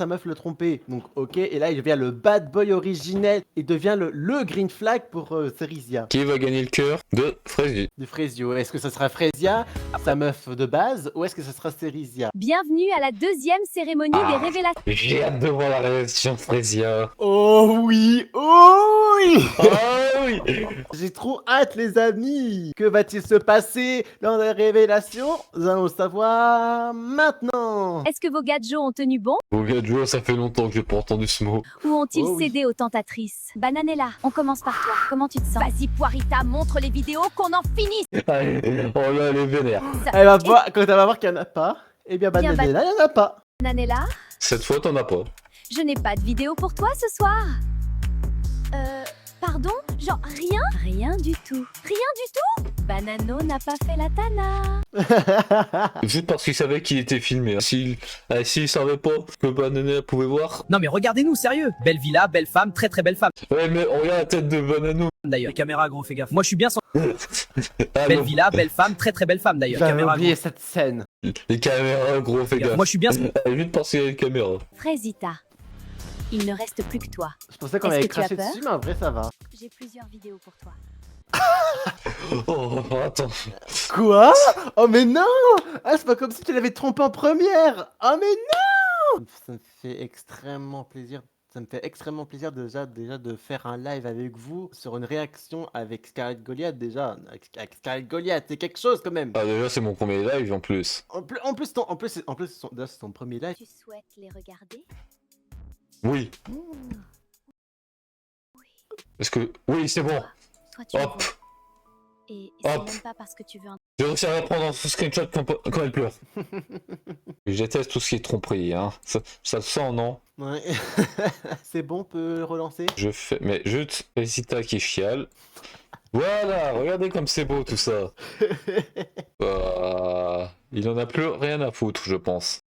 meuf le tromper. Donc ok. Et là, il devient le bad boy originel. Il devient le green flag pour Cérisia Qui va gagner le cœur de Frésia? de Frésio. Est-ce que ça sera Frésia, sa meuf de base, ou est-ce que ça sera Cérisia? Bienvenue à la deuxième cérémonie des révélations. J'ai hâte de voir la réaction de Frésia. Oh oui, oh oui. Ah oui. J'ai trop hâte, les amis! Que va-t-il se passer dans la révélation? Nous allons le savoir maintenant! Est-ce que vos gadgets ont tenu bon Bon, gars, Joe, ça fait longtemps que j'ai pas entendu ce mot. ou ont-ils Oh oui. cédé aux tentatrices? Bananella, on commence par toi. Comment tu te sens? Vas-y, Poirita, montre les vidéos qu'on en finisse. Allez, oh là, elle est vénère. Elle va voir, quand elle va voir qu'il n'y en a pas, eh bien, Bien, Bananella, il n'y en a pas! Bananella, Cette fois, t'en as pas. je n'ai pas de vidéo pour toi ce soir. Pardon? Genre rien? Rien du tout. Rien du tout? Banano n'a pas fait la tana. Juste parce qu'il savait qu'il était filmé. Hein. S'il savait pas que Banana pouvait voir. Non, mais regardez-nous, sérieux. Belle villa, belle femme, très très belle femme. Ouais, mais on regarde la tête de Banano. D'ailleurs, les caméras, gros, fais gaffe. Moi, je suis bien sans... Ah, Belle non. villa, belle femme, très très belle femme, d'ailleurs. J'avais Caméra, oublié gros. cette scène. Les caméras, gros, fais gaffe. Moi, je suis bien... Juste parce qu'il y a les caméras. Frésita, il ne reste plus que toi. Je pensais qu'on Est-ce avait que tu as craché peur dessus, mais en vrai, ça va. J'ai plusieurs vidéos pour toi. Oh, attends. Quoi? Oh, mais non! Ah, c'est pas comme si tu l'avais trompé en première! Oh, mais non! Ça me fait extrêmement plaisir. Ça me fait extrêmement plaisir déjà de faire un live avec vous sur une réaction avec Scarlet Goliath déjà. Avec Scarlet Goliath, c'est quelque chose quand même. Ah, déjà, c'est mon premier live en plus. Là, c'est ton premier live. Tu souhaites les regarder? Oui. Est-ce que... Oui, c'est bon. Toi, tu le Hop. vois. Et c'est Hop. même pas parce que tu veux un... J'ai réussi à reprendre un screenshot quand elle pleure. Je déteste tout ce qui est tromperie, hein. Ça se sent, non? Ouais. C'est bon, on peut le relancer. Je fais... Mais juste Félicita qui chiale. Voilà, regardez comme c'est beau tout ça. Il en a plus rien à foutre, je pense.